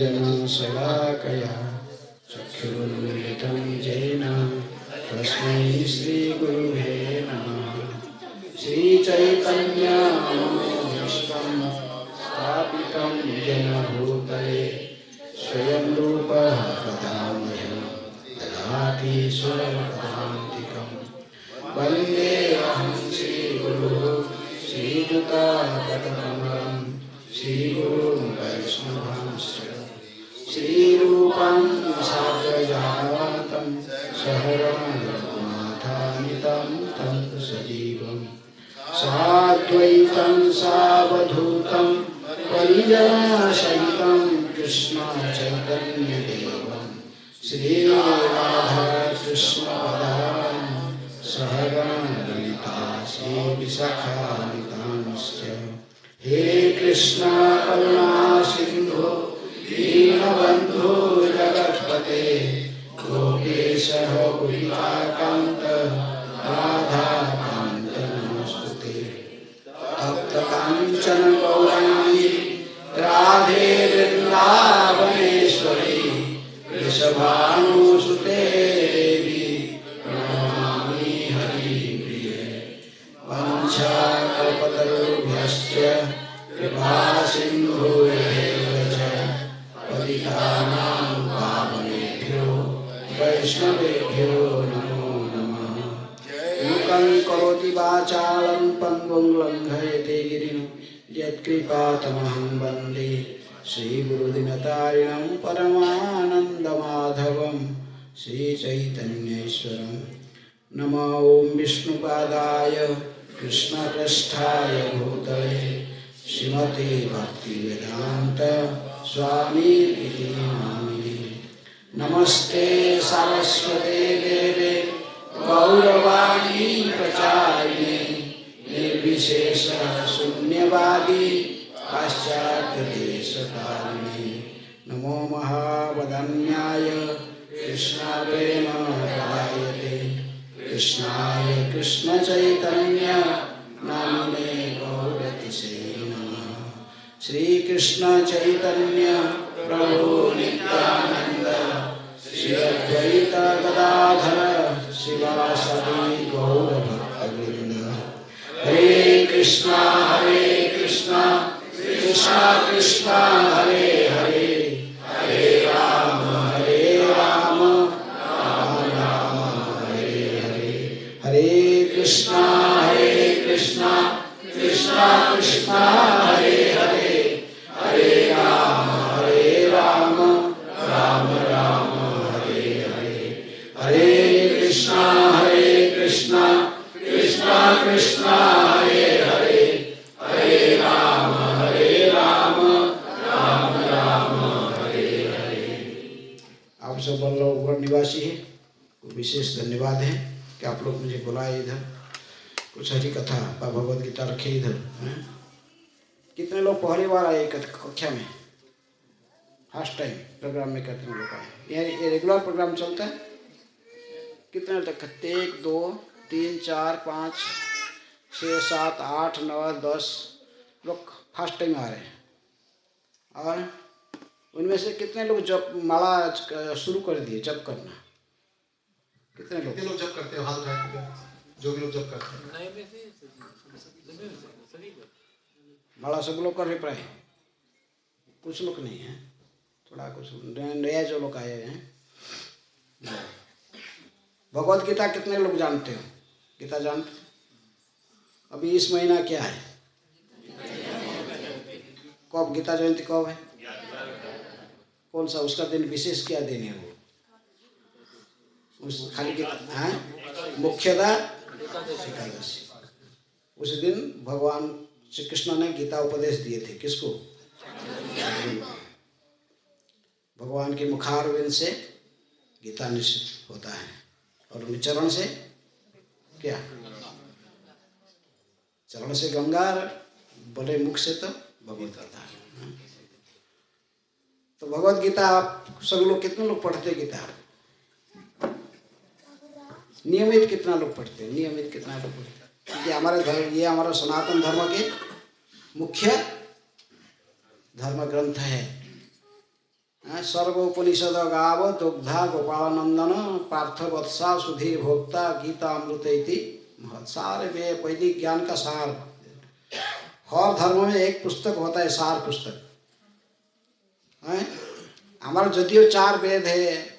श्रीचैतन्यचैतन्यशलाकया चक्षुरुन्मिलितं येन तस्मै श्रीगुरुवे नमः। श्रीचैतन्यमनोभीष्टं स्थापितं येन भूतले स्वयं रूपः कदा मह्यं ददाति स्वपदान्तिकं। वन्देऽहं श्रीगुरुः श्रीयुतापदकमलं श्रीगुरुं वैष्णवांश्च श्रीरूपं साग्रजातं सहगणरघुनाथान्वितं तं सजीवं साद्वैतं सावधूतं परिजनसहितं कृष्ण चैतन्यदेवं श्रीराधाकृष्णपदान् सहगणललिता श्रीविशाखान्वितांश्च। हे कृष्ण करुणा सिन्धु दीनबन्धु जगत्पते गोपेश गोपिकान्त राधाकान्त नमोस्तुते। तप्तकाञ्चन गौराङ्गी राधे वृन्दावनेश्वरी वृषभानुसुते देवी प्रणमामि हरिप्रिये। वंशाकल्पतरुभ्यश्च कृपासिन्धुभ्येव च पतितानां पावनेभ्यो वैष्णवेभ्यो नमो नमः। मूकं करोति वाचालं पङ्गुं लङ्घयते गिरिं यत्कृपातमहं वन्दे श्रीगुरुदिनतारिणं परमानन्दमाधवं श्रीचैतन्येश्वरं। नमो ॐ विष्णुपादाय कृष्णपृष्ठाय भूतले श्रीमते भक्तिवेदान्त स्वामीति नामिने। नमस्ते सरस्वते देवे गौरवाणी प्रचारिणे निर्विशेष शून्यवादी पाश्चात्यदेशतारिणे। नमो महावदन्याय कृष्णप्रेमप्रदायते कृष्णाय कृष्णचैतन्य नामिने गौरतिसे नमः। श्रीकृष्ण चैतन्य प्रभु नित्यानंद श्री अद्वैत गदाधर शिवासादि गौरभक्तवृंद। हरे कृष्णा कृष्णा कृष्णा हरे हरे हरे राम राम राम हरे हरे। हरे कृष्णा कृष्णा कृष्णा हरे हरे हरे राम राम राम हरे हरे। हरे कृष्णा कृष्णा कृष्णा हरे हरे हरे राम राम हरे हरे। आप सब बल्लभगढ़ निवासी हैं, विशेष धन्यवाद है कि आप लोग मुझे बुलाए इधर। कुछ हरी कथा भगवद गीता रखे इधर। कितने लोग पहली बार आए कक्षा में? फर्स्ट टाइम प्रोग्राम में कितने लोग आए? ये रेगुलर प्रोग्राम चलता है? कितने तक? 1 2 3 4 5 6 7 8 9 10 लोग फर्स्ट टाइम आ रहे हैं। और उनमें से कितने लोग जब माला शुरू कर दिए जप करना? कितने लोग जप करते हैं? हाथ उठा के जो भी लोग जप करते हैं माला सब लोग कर रहे प्राय। कुछ लोग नहीं है, थोड़ा कुछ नया जो लोग आए हैं। भगवद गीता कितने लोग जानते हो? गीता जानते? अभी इस महीना क्या है? कब गीता जयंती कब है? कौन सा उसका दिन विशेष क्या दिन है? वो उस खाली गीता मुख्यतः एकादशी। उस दिन भगवान श्री कृष्ण ने गीता उपदेश दिए थे। किसको? भगवान के मुखारविंद से गीता निश्चित होता है और चरण से क्या? चरण से गंगा, बड़े मुख से तो भगवत गीता। तो भगवत गीता आप सब लोग कितने लोग पढ़ते गीता? नियमित कितना लोग पढ़ते? नियमित कितना लोग पढ़ते? क्योंकि हमारे धर्म, ये हमारा सनातन धर्म के मुख्य धर्म ग्रंथ है। सर्वोपनिषद गाव दुग्धा गोपालनंदन पार्थ वत्सा सुधीर भोक्ता गीता अमृत इति महत्। सारे वे वैदिक ज्ञान का सार। हर धर्म में एक पुस्तक होता है सार पुस्तक है। हमारा जदियो 4 वेद है,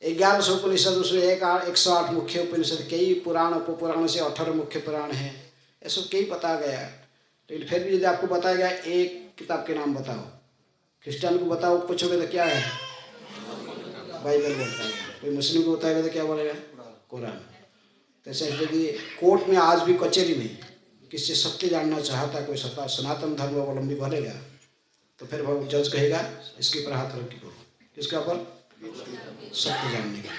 1100 उपनिषद, उसमें 108 मुख्य उपनिषद, कई पुराण उपपुराण से 18 मुख्य पुराण है, ये सब कई बता गया। लेकिन फिर भी यदि आपको बताया गया एक किताब के नाम बताओ, क्रिश्चियन को बताओ, पूछोगे तो क्या है? बाइबल बोलता है। कोई मुस्लिम को बताएगा तो क्या बोलेगा? कुरान। तो ऐसे यदि कोर्ट में आज भी कचहरी में किसी सत्य जानना चाहता कोई सनातन धर्म अवलंबी बनेगा तो फिर वो जज कहेगा इसके ऊपर हाथ रख के करो, किसके ऊपर? सत्य जानने के लिए।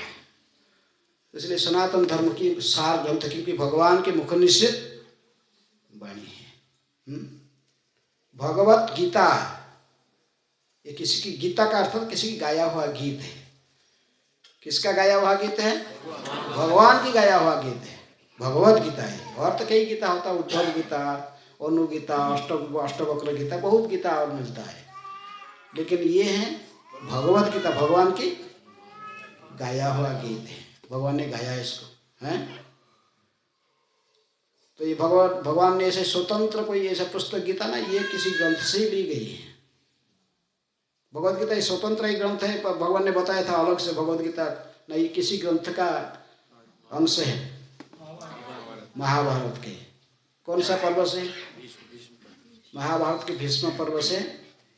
इसलिए सनातन धर्म की सार ग्रंथ, क्योंकि भगवान के मुख निश्चित वाणी है। भगवत गीता, ये किसी की गीता का अर्थ किसी की गाया हुआ गीत है। किसका गाया हुआ गीत है? भगवान की गाया हुआ गीत है, भगवत गीता है। और तो कई गीता होता है, उद्धव गीता, अनुगीता, अष्टवक्र गीता, बहुत गीता और मिलता है। लेकिन ये है भगवत गीता, भगवान की गाया हुआ गीत है, भगवान ने गाया इसको है। तो ये भगवान ने ऐसे स्वतंत्र कोई ऐसा पुस्तक गीता ना, ये किसी ग्रंथ से ही ली गई है। भगवत गीता स्वतंत्र ही ग्रंथ है, पर भगवान ने बताया था अलग से भगवत गीता नहीं, किसी ग्रंथ का अंश है, महाभारत के। कौन सा पर्व से? महाभारत के भीष्म पर्व से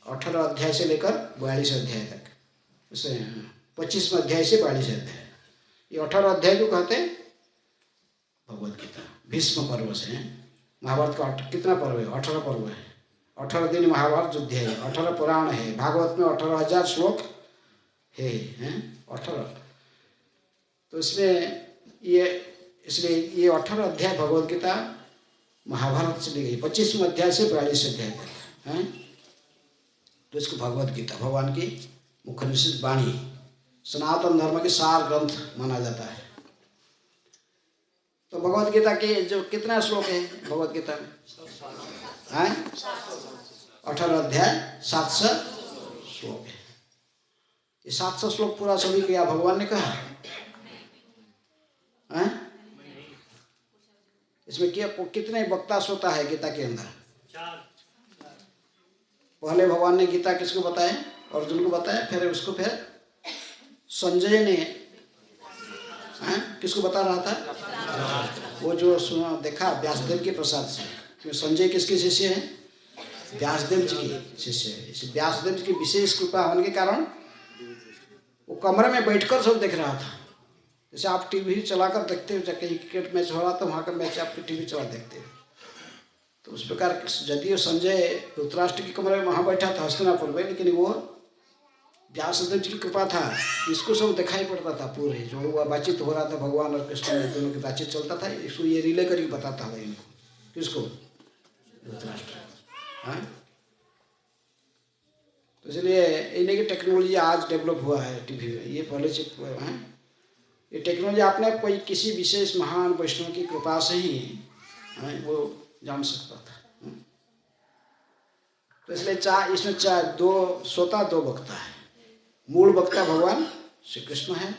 18 अध्याय से लेकर 42 अध्याय तक, उसे 25वें अध्याय से 42 अध्याय, ये 18 अध्याय को कहते हैं भगवत गीता। भीष्म पर्व से महाभारत का कितना पर्व है? 18 पर्व है। 18 दिन महाभारत युद्ध है, 18 पुराण है, भागवत में 18,000 श्लोक है 18। तो इसमें ये, इसलिए ये 18 अध्याय भगवत गीता महाभारत से ली गई, 25वें अध्याय से 42 अध्याय तक है। तो इसको भगवत गीता भगवान की मुख निश्चित वाणी, सनातन धर्म के सार ग्रंथ माना जाता है। तो भगवत गीता के जो कितना श्लोक है भगवत गीता में? 18 अध्याय 700 श्लोक है। ये 700 श्लोक पूरा सभी किया भगवान ने कहा है? इसमें क्या कितने वक्ता श्रोता है गीता के अंदर? पहले भगवान ने गीता किसको बताया? अर्जुन को बताया, फिर उसको फिर संजय ने किसको बता रहा था? वो जो सुना देखा व्यासदेव के प्रसाद से, क्योंकि संजय किसके शिष्य हैं? व्यासदेव जी के शिष्य है। इस व्यासदेव जी की विशेष कृपा होने के कारण वो कमरे में बैठकर सब देख रहा था। जैसे आप टीवी चलाकर देखते हो, जब कहीं क्रिकेट मैच हो रहा तो वहाँ का मैच आप टीवी चला देखते हो, तो उस प्रकार यदि संजय धृतराष्ट्र के कमरे में वहाँ बैठा था हस्तिनापुर में, लेकिन वो व्यासदेव जी की कृपा था, इसको सब दिखाई पड़ता था पूरे, जो हुआ बातचीत हो रहा था भगवान और कृष्ण में, दोनों की बातचीत चलता था, इसको ये रिले करके बताता है इनको। किसको? धृतराष्ट्र। हाँ, तो इसलिए इन्हें की टेक्नोलॉजी आज डेवलप हुआ है टीवी में, ये पहले से है। ये टेक्नोलॉजी आपने कोई किसी विशेष महान वैष्णव की कृपा से ही वो जान सकता था। तो इसलिए इसमें दो श्रोता, 2 वक्ता है। मूल वक्ता भगवान श्री कृष्ण है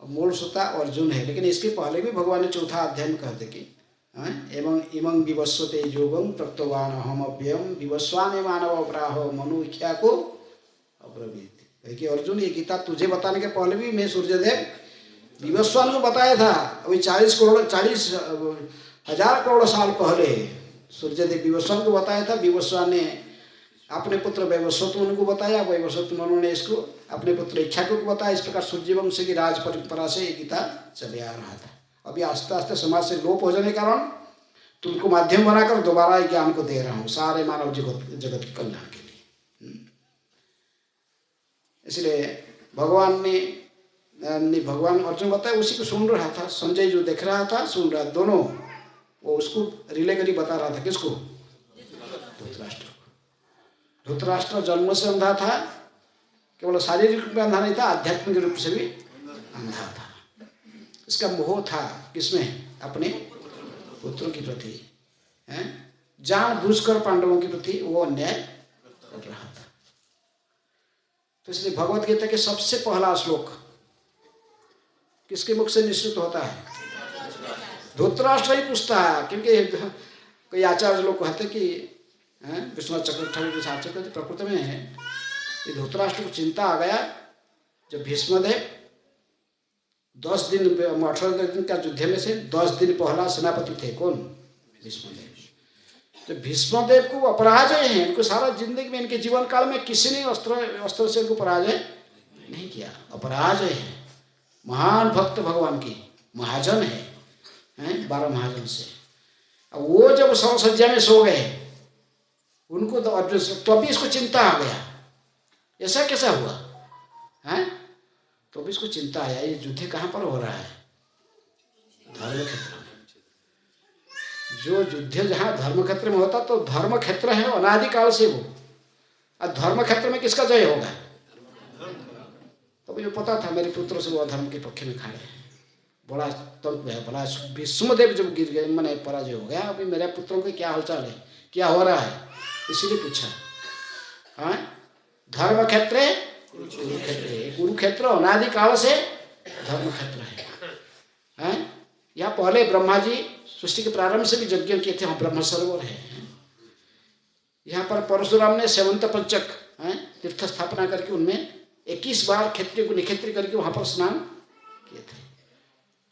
और मूल श्रोता अर्जुन है। लेकिन इसके पहले भी भगवान ने 4था अध्याय में कहते कि एवं इमं विवस्वते योगम प्रक्तवान अहमव्ययम विवस्वाने मानव प्राहो मनु इख्या को अब्रवीत। कि अर्जुन ये गीता तुझे बताने के पहले भी मैं सूर्यदेव विवस्वान को बताया था। अभी 40,000 करोड़ साल पहले सूर्यदेव विवस्वान को बताया था। विवस्वान ने अपने पुत्र वैवस्वत मनु को बताया, वैवस्वत मनु ने इसको अपने पुत्र इक्ष्वाकु को बताया। इस प्रकार सूर्यवंश की राज परंपरा से ये गीता चले आ रहा था। अभी आस्ते आस्ते समाज से लोप हो जाने के कारण तुमको माध्यम बनाकर दोबारा ज्ञान को दे रहा हूँ सारे मानव जगत के कल्याण के लिए। इसलिए भगवान अर्जुन बताया, उसी को सुन रहा था। संजय जो देख रहा था सुन रहा, दोनों वो उसको रिले करी बता रहा था। किसको? धृतराष्ट्र को। धृतराष्ट्र जन्म से अंधा था, केवल शारीरिक रूप में अंधा नहीं था, आध्यात्मिक रूप से भी अंधा था। इसका मोह था किसमें? अपने पुत्रों के प्रति है, जानबूझकर पांडवों के प्रति वो अन्याय कर रहा था। तो इसलिए भगवत गीता के सबसे पहला श्लोक किसके मुख से निश्चित होता है? धृतराष्ट्र ही पूछता है, क्योंकि कोई आचार्य लोग कहते कि विश्वनाथ चक्रवर्ती के साथ प्रकृति में है ये धृतराष्ट्र को चिंता आ गया जब भीष्मदेव 10 दिन 18 दिन का युद्ध में से 10 दिन पहला सेनापति थे। कौन? भीष्मदेव। तो भीष्मदेव को अपराजय है, इनको सारा जिंदगी में इनके जीवन काल में किसी ने अस्त्र से इनको पराजय नहीं किया, अपराजय है। महान भक्त भगवान की, महाजन है 12 महाजन से। अब वो जब सौसज्जा में सो गए उनको तो अभी इसको चिंता आ गया, ऐसा कैसा हुआ है? तो अभी इसको चिंता आया ये युद्ध कहाँ पर हो रहा है? धर्म क्षेत्र में। जो युद्ध जहाँ धर्म क्षेत्र में होता तो धर्म क्षेत्र है अनादिकाल से वो, और धर्म क्षेत्र में किसका जय होगा? तो मुझे पता था मेरे पुत्र से वो अधर्म के पक्ष में खड़े हैं। बड़ा तंत्र है, बड़ा भीष्मदेव जब गिर गए मैंने पराजय हो गया, अभी मेरे पुत्रों के क्या हालचाल है, क्या हो रहा है, इसीलिए पूछा। हाँ, धर्म क्षेत्र कुरुक्षेत्र अनादिकाल से धर्म क्षेत्र है। यहाँ पहले ब्रह्मा जी सृष्टि के प्रारंभ से भी यज्ञ किए थे, वहाँ ब्रह्म सरोवर है। यहाँ पर परशुराम ने सेवंत पंचक तीर्थ स्थापना करके उनमें 21 बार क्षेत्रियों को निक्षेत्र करके वहाँ पर स्नान किए थे।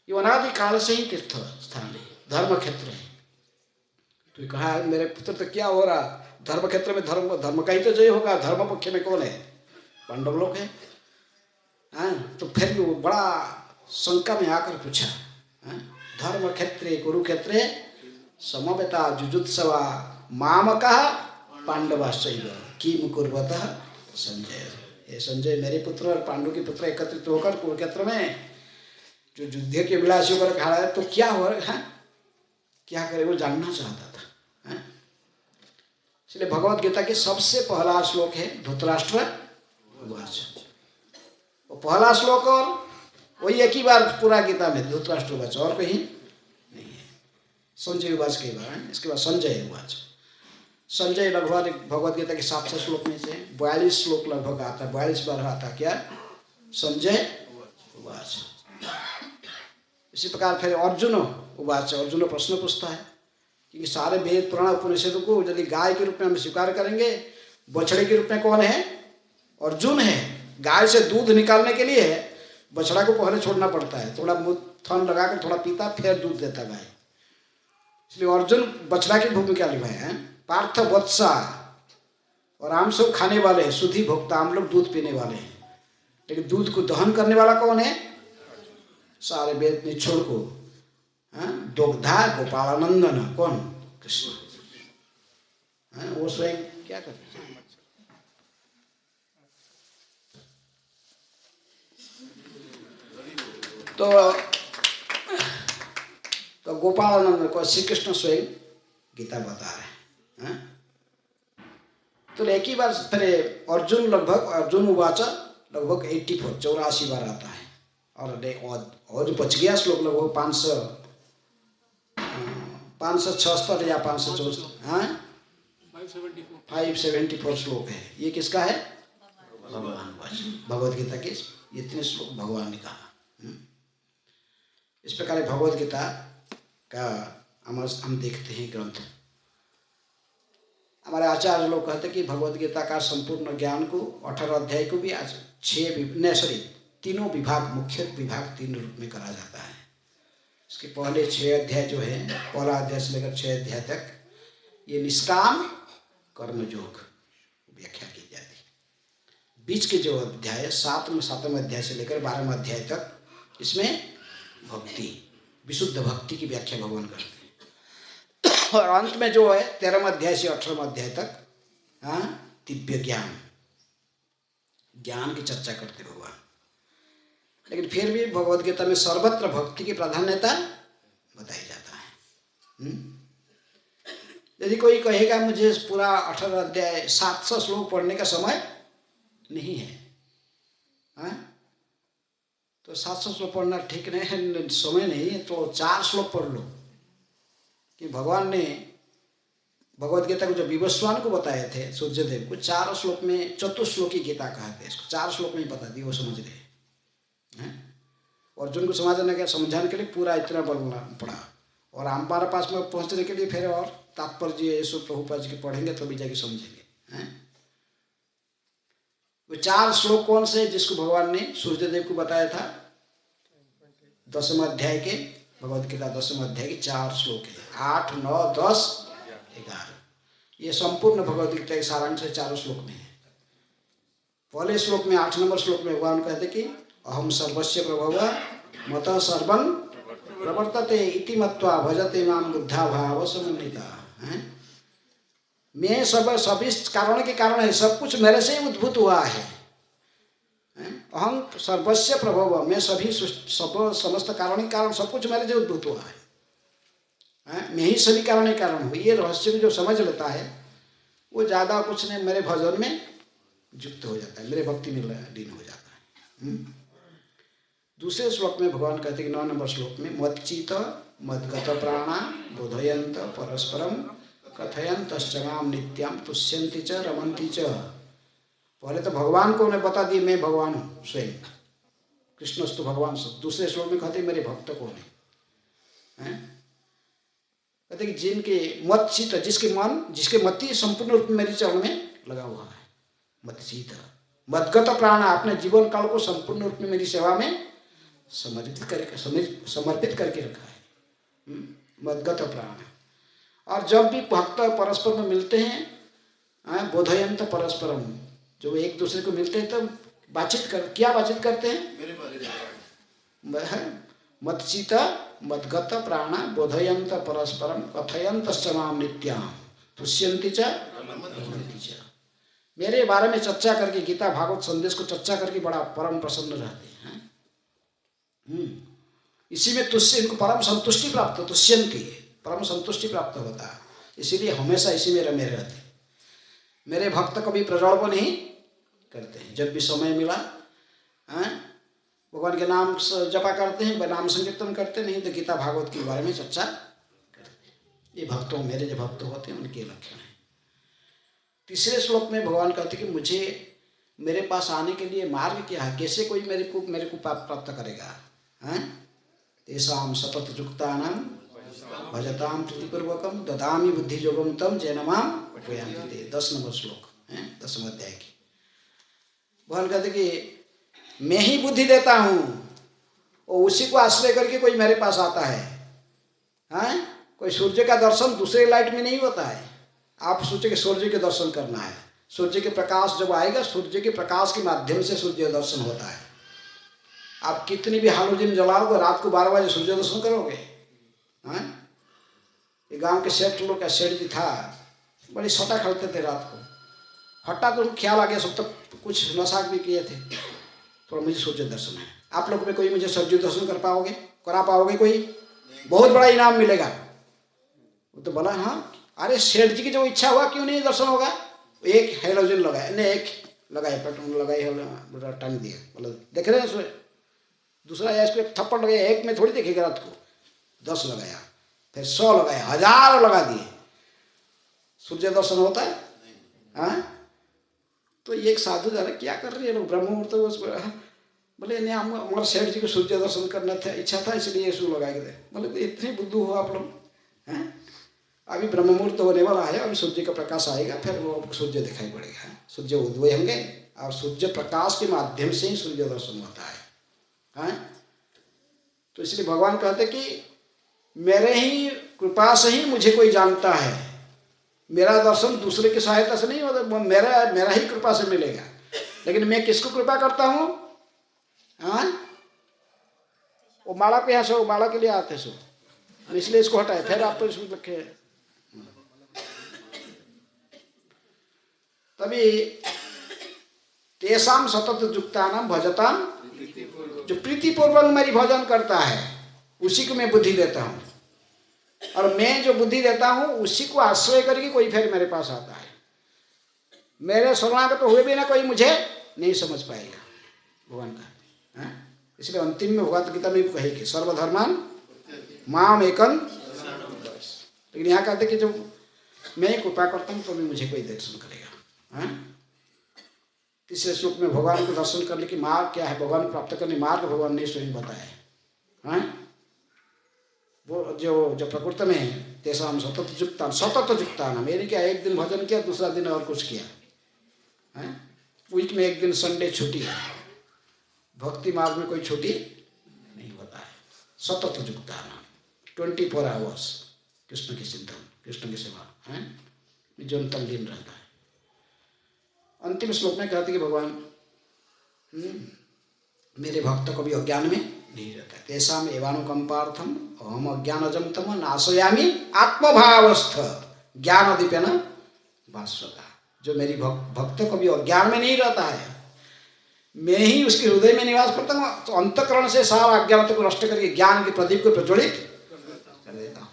ये अनादिकाल से ही तीर्थ स्थान है, धर्म क्षेत्र है। तो कहा मेरे पुत्र तो क्या हो रहा, धर्म क्षेत्र में धर्म का ही तो जय होगा, धर्म पक्ष में कौन है? पांडव लोग है। तो फिर वो बड़ा शंका में आकर पूछा, धर्म क्षेत्रे कुरुक्षेत्रे समवेता जुजुत्सवा मामका पांडवाश्चैव किम कुर्वतः संजय। ये संजय मेरे पुत्र और पांडु के पुत्र एकत्रित होकर कुरुक्षेत्र में जो युद्ध के विलासियों पर खड़ा है तो क्या हो रहा है, क्या करे, वो जानना चाहता था। इसलिए भगवत गीता के सबसे पहला श्लोक है धृतराष्ट्र उवाच। वो पहला श्लोक और वही एक ही बार पूरा गीता में धृतराष्ट्र उवाच, और कहीं नहीं है। संजय उवाच के बाद, इसके बाद संजय उवाच। संजय लगभग भगवत गीता के 700 श्लोक में से 42 श्लोक लगभग आता, 42 बार आता क्या? संजय उवाच। इसी प्रकार फिर अर्जुन उवाच, अर्जुन प्रश्न पूछता है कि सारे वेद पुराण उपनिषद को यदि गाय के रूप में हम स्वीकार करेंगे, बछड़े के रूप में कौन है? अर्जुन है। गाय से दूध निकालने के लिए बछड़ा को पहले छोड़ना पड़ता है, थोड़ा मुंह थन लगाकर थोड़ा पीता फिर दूध देता गाय, इसलिए अर्जुन बछड़ा की भूमिका निभाए हैं। पार्थ वत्सा और आम सब खाने वाले सुधी भोक्ता, हम लोग दूध पीने वाले हैं, लेकिन दूध को दहन करने वाला कौन है? सारे वेद निछोड़ को दुग्धा गोपालानंदन, कौन? कृष्ण। वो स्वयं क्या करते हैं? तो गोपालानंद को श्री कृष्ण स्वयं गीता बता रहे हैं। तो एक ही बार फिर अर्जुन लगभग अर्जुन उवाच लगभग 84 बार आता है, और जो बच गया श्लोक लगभग 576 या 574 574 श्लोक है। ये किसका है? भगवान वाच। भगवद गीता के इतने श्लोक भगवान ने कहा। इस प्रकार भगवद गीता का हम देखते हैं ग्रंथ। हमारे आचार्य लोग कहते हैं कि भगवद गीता का संपूर्ण ज्ञान को 18 अध्याय को भी आज 3 विभाग, मुख्य विभाग 3 रूप में करा जाता है। इसके पहले 6 अध्याय जो है, पहला अध्याय से लेकर 6 अध्याय तक ये निष्काम कर्मयोग व्याख्या की जाती है। बीच के जो अध्याय 7वें अध्याय से लेकर 12वें अध्याय तक, इसमें भक्ति, विशुद्ध भक्ति की व्याख्या भगवान करते हैं। और अंत में जो है 13वें अध्याय से 18वें अध्याय तक दिव्य ज्ञान की चर्चा करते भगवान। लेकिन फिर भी भगवद गीता में सर्वत्र भक्ति की प्राधान्यता बताई जाता है। यदि कोई कहेगा मुझे पूरा 18 अध्याय 700 श्लोक पढ़ने का समय नहीं है, तो 700 श्लोक पढ़ना ठीक नहीं है, समय नहीं है, तो 4 श्लोक पढ़ लो। कि भगवान ने भगवद गीता को जो विवस्वान को बताए थे सूर्यदेव को 4 श्लोक में, चतुश्लोकी गीता कहते हैं इसको, 4 श्लोक में ही बता दिए, वो समझ गए। अर्जुन को समझाने के लिए पूरा इतना बोलना पड़ा, और हमारे पास में पहुंचने के लिए फिर और तात्पर्य ये सब प्रभुपाद जी के पढ़ेंगे तो भी जाके समझेंगे। वो 4 श्लोक कौन से, जिसको भगवान ने सूर्यदेव को बताया था 10वें अध्याय के, भगवद गीता 10वें अध्याय के 4 श्लोक है, 8, 9, 10, 11। ये संपूर्ण भगवद गीता के सारांश 4 श्लोक में है। पहले श्लोक में 8 नंबर श्लोक में भगवान कहते कि अहम सर्वस्य प्रभव मत सर्वं प्रवर्तते इति मत्वा भजते माम बुद्धा भाव समन्विता। मैं सभी कारण के कारण है, सब कुछ मेरे से ही उद्भूत हुआ है। अहम सर्वस्य प्रभव, मैं सभी समस्त कारण सब कुछ मेरे से उद्भूत हुआ है। मैं ही सभी कारण हूँ। ये रहस्य को जो समझ लेता है वो ज़्यादा कुछ नहीं, मेरे भजन में युक्त हो जाता है, मेरे भक्ति में लीन हो जाता है। दूसरे श्लोक में भगवान कहते हैं 9 नंबर श्लोक में मच्चित मद्गत प्राणा बोधयंत परस्परम कथयंतश्च माम नित्याम तुष्यन्ति च रमन्ति च। पहले तो भगवान को उन्हें बता दिए मैं भगवान हूँ स्वयं, कृष्णस्तु भगवान सब। दूसरे श्लोक में कहते मेरे भक्त कौन है? कहते कि जिनके मच्चित, जिसके मति संपूर्ण रूप में मेरे चरण में लगा हुआ है। मच्चित मद्गत प्राण, अपने जीवन काल को संपूर्ण रूप में मेरी सेवा में समर्पित करके रखा है। मद्गत प्राण। और जब भी भक्त परस्पर में मिलते हैं, बोधयंत परस्परम, जो एक दूसरे को मिलते हैं तो क्या बातचीत करते हैं? मच्चित मद्गत प्राण बोधयंत परस्परम कथयंतश्च माम नित्याम तुष्यन्ति च रमन्ति च। मेरे बारे में चर्चा करके, गीता भागवत संदेश को चर्चा करके बड़ा परम प्रसन्न रहते हैं। इसी में तुष्य, इनको परम संतुष्टि प्राप्त, तुष्यन्ति परम संतुष्टि प्राप्त होता है। इसीलिए हमेशा इसी में रमे रहते। मेरे भक्त कभी प्रजल्प नहीं करते हैं। जब भी समय मिला भगवान के नाम जपा करते हैं, नाम संकीर्तन करते, नहीं तो गीता भागवत के बारे में चर्चा करते हैं। ये भक्तों, मेरे जो भक्त होते हैं उनके लक्षण है। तीसरे श्लोक में भगवान कहते कि मुझे, मेरे पास आने के लिए मार्ग क्या है, कैसे कोई मेरे को प्राप्त करेगा? तेषां सतत युक्तानां भजतां प्रीतिपूर्वकं ददामि बुद्धि योगं तं येन मां उपयान्ति ते। 10 नंबर श्लोक है 10वें अध्याय की। भगवान कहते कि मैं ही बुद्धि देता हूँ, और उसी को आश्रय करके कोई मेरे पास आता है। कोई सूर्य का दर्शन दूसरे लाइट में नहीं होता है। आप सोचे कि सूर्य के दर्शन करना है, सूर्य के प्रकाश जब आएगा, सूर्य के प्रकाश के माध्यम से सूर्य दर्शन होता है। आप कितनी भी हालोजन जलाओगे, रात को 12 बजे सूर्य दर्शन करोगे? ये गांव के सेठ लोग का सेठ जी था, बड़ी सटा खेलते थे रात को। हटा तो ख्याल आ गया, सब तक कुछ नशा भी किए थे, तो मुझे सूर्य दर्शन है। आप लोग में कोई मुझे सूर्य दर्शन करा पाओगे? कोई बहुत बड़ा इनाम मिलेगा। वो तो बोला हाँ, अरे सेठ जी की जो इच्छा हुआ क्यों नहीं दर्शन होगा? एक हेलोजन लगाया, ने एक लगाए, पेट्रोल लगाई, टांग दिया, बोला देख रहे हैं। दूसरा या इसको एक थप्पड़ लगाया, एक में थोड़ी देखेगा रात को, 10 लगाया, फिर 100 लगाया, 1000 लगा दिए, सूर्य दर्शन होता है? तो ये एक साधु जा रहे, क्या कर रही है लोग, ब्रह्म मुहूर्त। बोले नहीं, हमारे सेठ जी को सूर्य दर्शन करना था, इच्छा था, इसलिए इसको लगाए गए। बोले इतने बुद्धू हो आप लोग। अभी ब्रह्म मुहूर्त होने वाला है, अभी सूर्य का प्रकाश आएगा, फिर वो सूर्य दिखाई पड़ेगा। सूर्य उदय होंगे और सूर्य प्रकाश के माध्यम से ही सूर्य दर्शन होता है। तो इसलिए भगवान कहते कि मेरे ही कृपा से ही मुझे कोई जानता है। मेरा दर्शन दूसरे की सहायता से नहीं होता, मेरा ही कृपा से मिलेगा। लेकिन मैं किसको कृपा करता हूँ? वो माला के यहाँ से, वो माला के लिए आते सो, इसलिए इसको हटाए, फिर आप तो इसमें लिखे। तभी तेषां सतत युक्तानां भजतां, जो प्रीतिपूर्वक मेरी भजन करता है उसी को मैं बुद्धि देता हूँ। और मैं जो बुद्धि देता हूँ उसी को आश्रय करके कोई फिर मेरे पास आता है। मेरे शरणागत हुए बिना कोई मुझे नहीं समझ पाएगा भगवान का। इसलिए अंतिम में भगवत गीता में कहे कि सर्वधर्मान माम एकं। लेकिन यहाँ कहते कि जो मैं कृपा करता हूँ तो भी मुझे कोई दर्शन करेगा। हाँ, तीसरे श्लोक में भगवान को दर्शन करने की मार्ग क्या है, भगवान प्राप्त करने मार्ग भगवान ने स्वयं बताया। हाँ, वो जो प्रकृति में तेसाम सतत जुक्ता नाम, ये नहीं क्या एक दिन भजन किया दूसरा दिन और कुछ किया। हाँ, वीक में एक दिन संडे छुट्टी है, भक्ति मार्ग में कोई छुट्टी नहीं होता है। सतत जुक्ता नाम 24 आवर्स कृष्ण के चिंतन, कृष्ण की सेवा है, जो तल्लीन रहता है। अंतिम श्लोक में कहते कि भगवान मेरे भक्त को भी अज्ञान में नहीं रहता है। तेषाम एवानुकंपार्थम अहम अज्ञानजम तम नाशयामि आत्मभावस्थ ज्ञानदीपेन भास्वता। जो मेरी भक्त को भी अज्ञान में नहीं रहता है, मैं ही उसके हृदय में निवास करता हूँ, तो अंतःकरण से सारा अज्ञानता को नष्ट करके ज्ञान के प्रदीप को प्रज्वलित कर देता हूँ।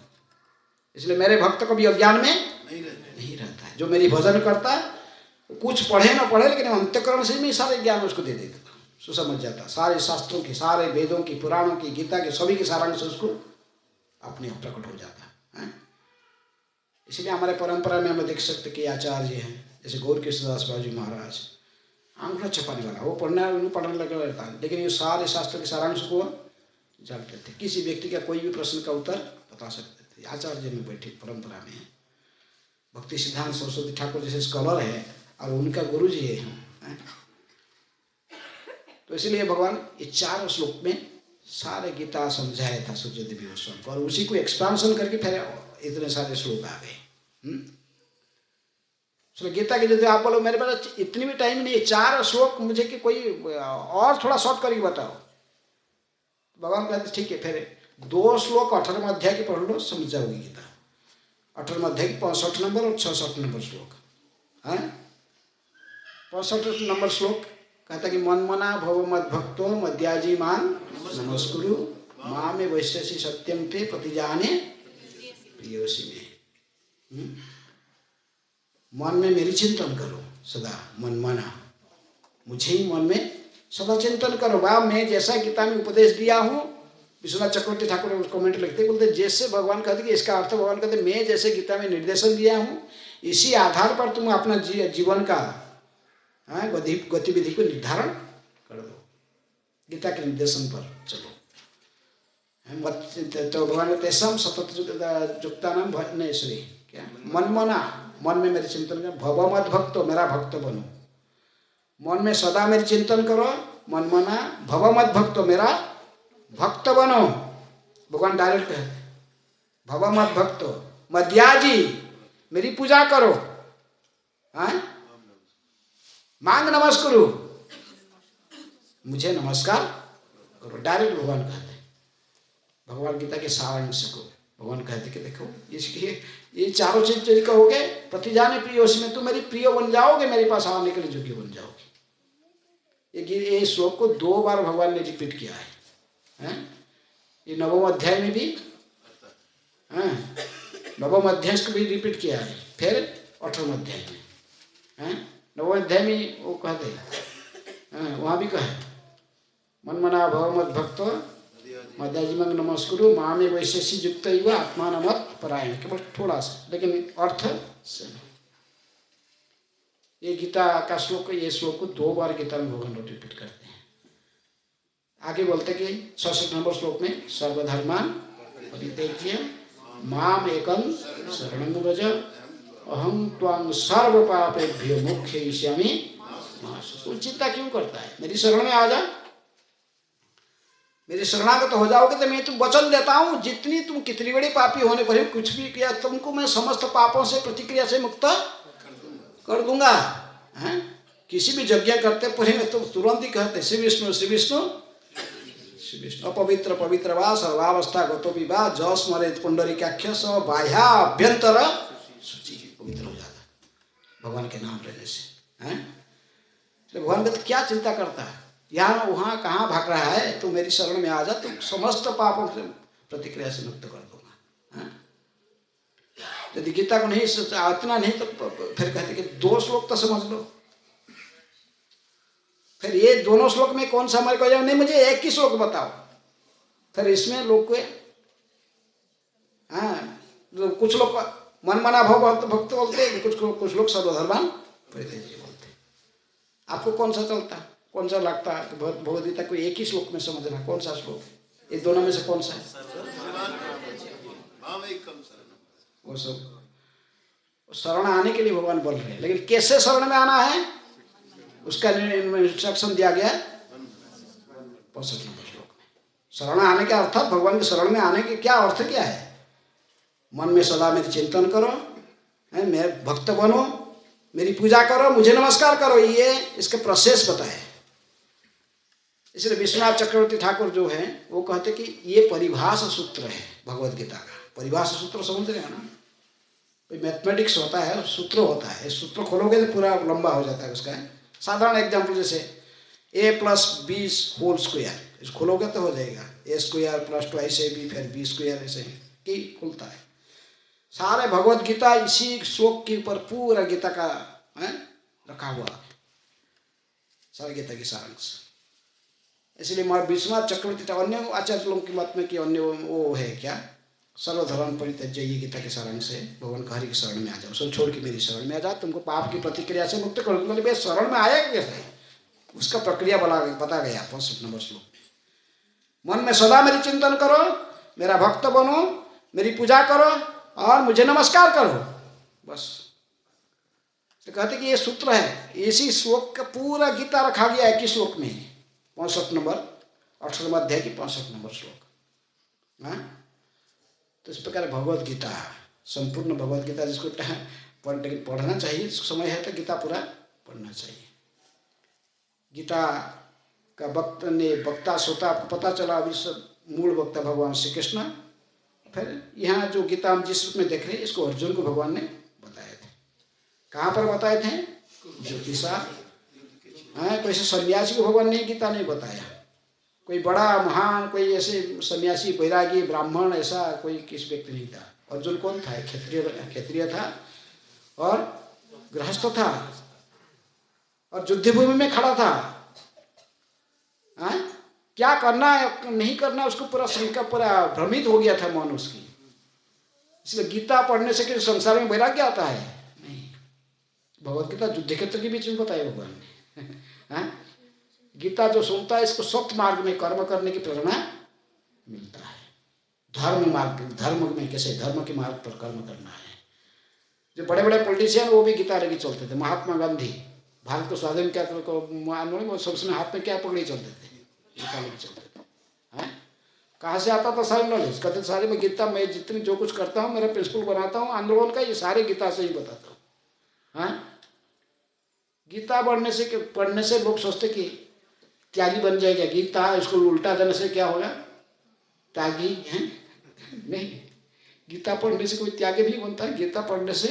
इसलिए मेरे भक्त को भी अज्ञान में नहीं रहता है। जो मेरी भजन करता है, कुछ पढ़े ना पढ़े, लेकिन अंतःकरण से मैं सारे ज्ञान उसको दे देता हूँ, सो समझ जाता। सारे शास्त्रों की, सारे वेदों की, पुराणों की, गीता के सभी के सारांश उसको अपने आप प्रकट हो जाता है। इसलिए हमारे परंपरा में हम देख सकते कि आचार्य हैं, जैसे गौर कृष्णदास बाबू महाराज, आंकड़ा छपाने वाला, वो पढ़ने लगा रहता है, लेकिन ये सारे शास्त्र के सारांश को जानते थे। किसी व्यक्ति का कोई भी प्रश्न का उत्तर बता सकते थे। आचार्य में बैठे परंपरा में भक्ति सिद्धांत सरस्वती ठाकुर जैसे स्कॉलर है और उनका गुरु जी है। तो इसलिए भगवान ये 4 श्लोक में सारे गीता समझाया था सूर्यदेव गोस्वामी को, और उसी को एक्सपांशन करके फिर इतने सारे श्लोक आ गए। गीता के जैसे आप बोलो मेरे पास इतनी भी टाइम नहीं है, 4 श्लोक मुझे कि कोई और थोड़ा शॉर्ट करके बताओ। भगवान कहते ठीक है, फिर 2 श्लोक 18वें अध्याय के पढ़ लो, समझ जाओगी गीता। 18वें अध्याय की 65 नंबर और 66 नंबर श्लोक है। 65 नंबर श्लोक कहता कि मन मना भव मद भक्तो मद्याजी मान नमस्कुरु माँ में वैश्यसी सत्यम पे प्रतिजाने प्रियोसी में। मन में मेरी चिंतन करो सदा, मन मना, मुझे ही मन में सदा चिंतन करो। वाह, मैं जैसा गीता में उपदेश दिया हूँ, विश्वनाथ चक्रवर्ती ठाकुर उस कमेंट लिखते बोलते जैसे भगवान कहते कि इसका अर्थ भगवान कहते मैं जैसे गीता में निर्देशन दिया हूँ, इसी आधार पर तुम अपना जीवन का गतिविधि को निर्धारण कर दो, गीता के निर्देशन पर चलो। तो भगवान तेसम सतत जुक्ता नाम नहीं श्री क्या मन मना, मन में मेरे चिंतन करो। भव मत भक्तो, मेरा भक्त बनो, मन में सदा मेरे चिंतन करो। मन मना भव मत भक्तो, मेरा भक्त बनो। भगवान डायरेक्ट कहते भव मत भक्तो मध्याजी, मेरी पूजा करो। मांग नमस्कुरु, मुझे नमस्कार करो। डायरेक्ट भगवान कहते, भगवान गीता के सारांश को भगवान कहते कि देखो इसके ये 4 चीज यदि कहोगे प्रतिजाने प्रिय, उसमें तुम मेरी प्रिय बन जाओगे, मेरे पास आने के लिए योग्य बन जाओगे। ये श्लोक को 2 बार भगवान ने रिपीट किया है। ये 9वें अध्याय में भी, 9वें अध्याय को भी रिपीट किया है, फिर 8वें अध्याय में। 9वें अध्याय में वो कहते वहाँ भी कहे मन मना भव मत भक्तो मध्याजिमंग नमस्कुरु माँ में वैशेषी युक्त आत्मा नमत परायण। केवल थोड़ा सा, लेकिन अर्थ से ये गीता का श्लोक, ये श्लोक को 2 बार गीता में भगवान रिपीट करते हैं। आगे बोलते कि 66 नंबर श्लोक में सर्वधर्मान परित्यज्य माम एकं शरणं व्रज अहं त्वां सर्व पापेभ्यो मोक्षयिष्यामि। तू चिंता क्यों करता है, मेरी शरण में आ जा, मेरे शरणागत हो जाओगे तो मैं तुम वचन देता हूँ, जितनी तुम कितनी बड़ी पापी होने पर कुछ भी किया, तुमको मैं समस्त पापों से प्रतिक्रिया से मुक्त कर दूंगा। किसी भी यज्ञ करते पहले तो तुरंत ही कहते श्री विष्णु श्री विष्णु श्री विष्णु। अपवित्र पवित्र वा सर्वावस्था गतो विवा जस मरे पुंडरीकाक्ष स बाह्या अभ्यंतर सूचि, पवित्र हो जाता भगवान के नाम लेने से। तो भगवान कहते क्या चिंता करता है, यहाँ वहाँ कहाँ भाग रहा है, तू मेरी शरण में आ जा, तो समस्त पापों से प्रतिक्रिया से मुक्त कर दूंगा। यदि गीता को नहीं इतना नहीं तो फिर कहते कि 2 श्लोक तो समझ लो। फिर ये दोनों श्लोक में कौन सा हमारे को नहीं, मुझे एक ही श्लोक बताओ। फिर इसमें लोग को कुछ लोग मन मना भक्त भक्त बोलते, कुछ लोग सर्वधर्मान् परित्यज्य बोलते। आपको कौन सा चलता, कौन सा लगता है? भगवद गीता को एक ही श्लोक में समझना, कौन सा श्लोक है? ये दोनों में से कौन सा है? वो सब शरण आने के लिए भगवान बोल रहे हैं, लेकिन कैसे शरण में आना है उसका इंस्ट्रक्शन दिया गया 65 नंबर श्लोक में। शरण आने का अर्थात भगवान के शरण में आने के क्या अर्थ क्या है? मन में सदा मेरी चिंतन करो, मेरे भक्त बनो, मेरी पूजा करो, मुझे नमस्कार करो, ये इसके प्रोसेस बताए। इसलिए विश्वनाथ चक्रवर्ती ठाकुर जो है वो कहते कि ये परिभाषा सूत्र है भगवद गीता का। परिभाषा सूत्र समझ रहे हैं ना? कोई मैथमेटिक्स होता है, सूत्र होता है, इस सूत्र खोलोगे तो पूरा लंबा हो जाता है उसका। साधारण एग्जाम्पल जैसे a+b² इस खोलोगे तो हो जाएगा a² + 2ab फिर b², ऐसे कि खुलता है। सारे भगवद गीता इसी श्लोक के ऊपर पूरा गीता का रखा हुआ, सारी गीता की सारांश। इसलिए विश्वनाथ चक्रवर्ती अन्य आचार्य लोगों की मत में कि अन्य वो है क्या, सर्वधर्म परित्यज्य, ये गीता के सारांश है। भगवान का हरि की शरण में आ जाओ, सब छोड़ के मेरी शरण में आ जाओ, तुमको पाप की प्रतिक्रिया से मुक्त कर दूंगा। मतलब शरण में आया कैसे है उसका प्रक्रिया बता गया 65 नंबर श्लोक में। मन में सदा मेरी चिंतन करो, मेरा भक्त बनो, मेरी पूजा करो और मुझे नमस्कार करो, बस। तो कहते कि ये सूत्र है, इसी श्लोक का पूरा गीता रखा गया एक ही श्लोक में, 65 नंबर 18वें अध्याय की 65 नंबर श्लोक। हाँ, तो इस प्रकार भगवद गीता, संपूर्ण भगवद गीता जिसको पढ़ना चाहिए, समय है तो गीता पूरा पढ़ना चाहिए। गीता का वक्ता श्रोता पता चला, अभी मूल वक्ता भगवान श्री कृष्ण। फिर यहाँ जो गीता हम जिस रूप में देख रहे हैं, इसको अर्जुन को भगवान ने बताए थे। कहाँ पर बताए थे? ज्योतिषा। हाँ, कोई सन्यासी को भगवान ने गीता नहीं बताया, कोई बड़ा महान कोई ऐसे सन्यासी बैरागी ब्राह्मण ऐसा कोई किस व्यक्ति नहीं था। अर्जुन कौन था? क्षत्रिय था और गृहस्थ था और युद्ध भूमि में खड़ा था। क्या करना है नहीं करना उसको पूरा शंका, पूरा भ्रमित हो गया था मन उसकी। इसलिए गीता पढ़ने से कि संसार में वैराग्य आता है नहीं। भगवद गीता युद्ध क्षेत्र के बीच में बताया भगवान ने। गीता जो सुनता है इसको सत्य मार्ग में कर्म करने की प्रेरणा मिलता है। धर्म में कैसे धर्म के मार्ग पर कर्म करना है। जो बड़े बड़े पॉलिटिशियन वो भी गीता लेके चलते थे। महात्मा गांधी भारत को स्वाधीन क्या आंदोलन में सबसे हाथ में क्या पकड़े चलते थे? गीता लेके चलते थे। कहाँ से आता था सारे नॉलेज? कहते सारे में गीता, मैं जितनी जो कुछ करता हूँ, मेरा प्रिंसिपल बनाता हूँ आंदोलन का, ये सारे गीता से ही बताता हूँ। गीता पढ़ने से लोग सोचते कि त्यागी बन जाएगा। गीता इसको उल्टा देने से क्या होगा? त्यागी है नहीं। गीता पढ़ने से कोई त्यागी नहीं बनता है। गीता पढ़ने से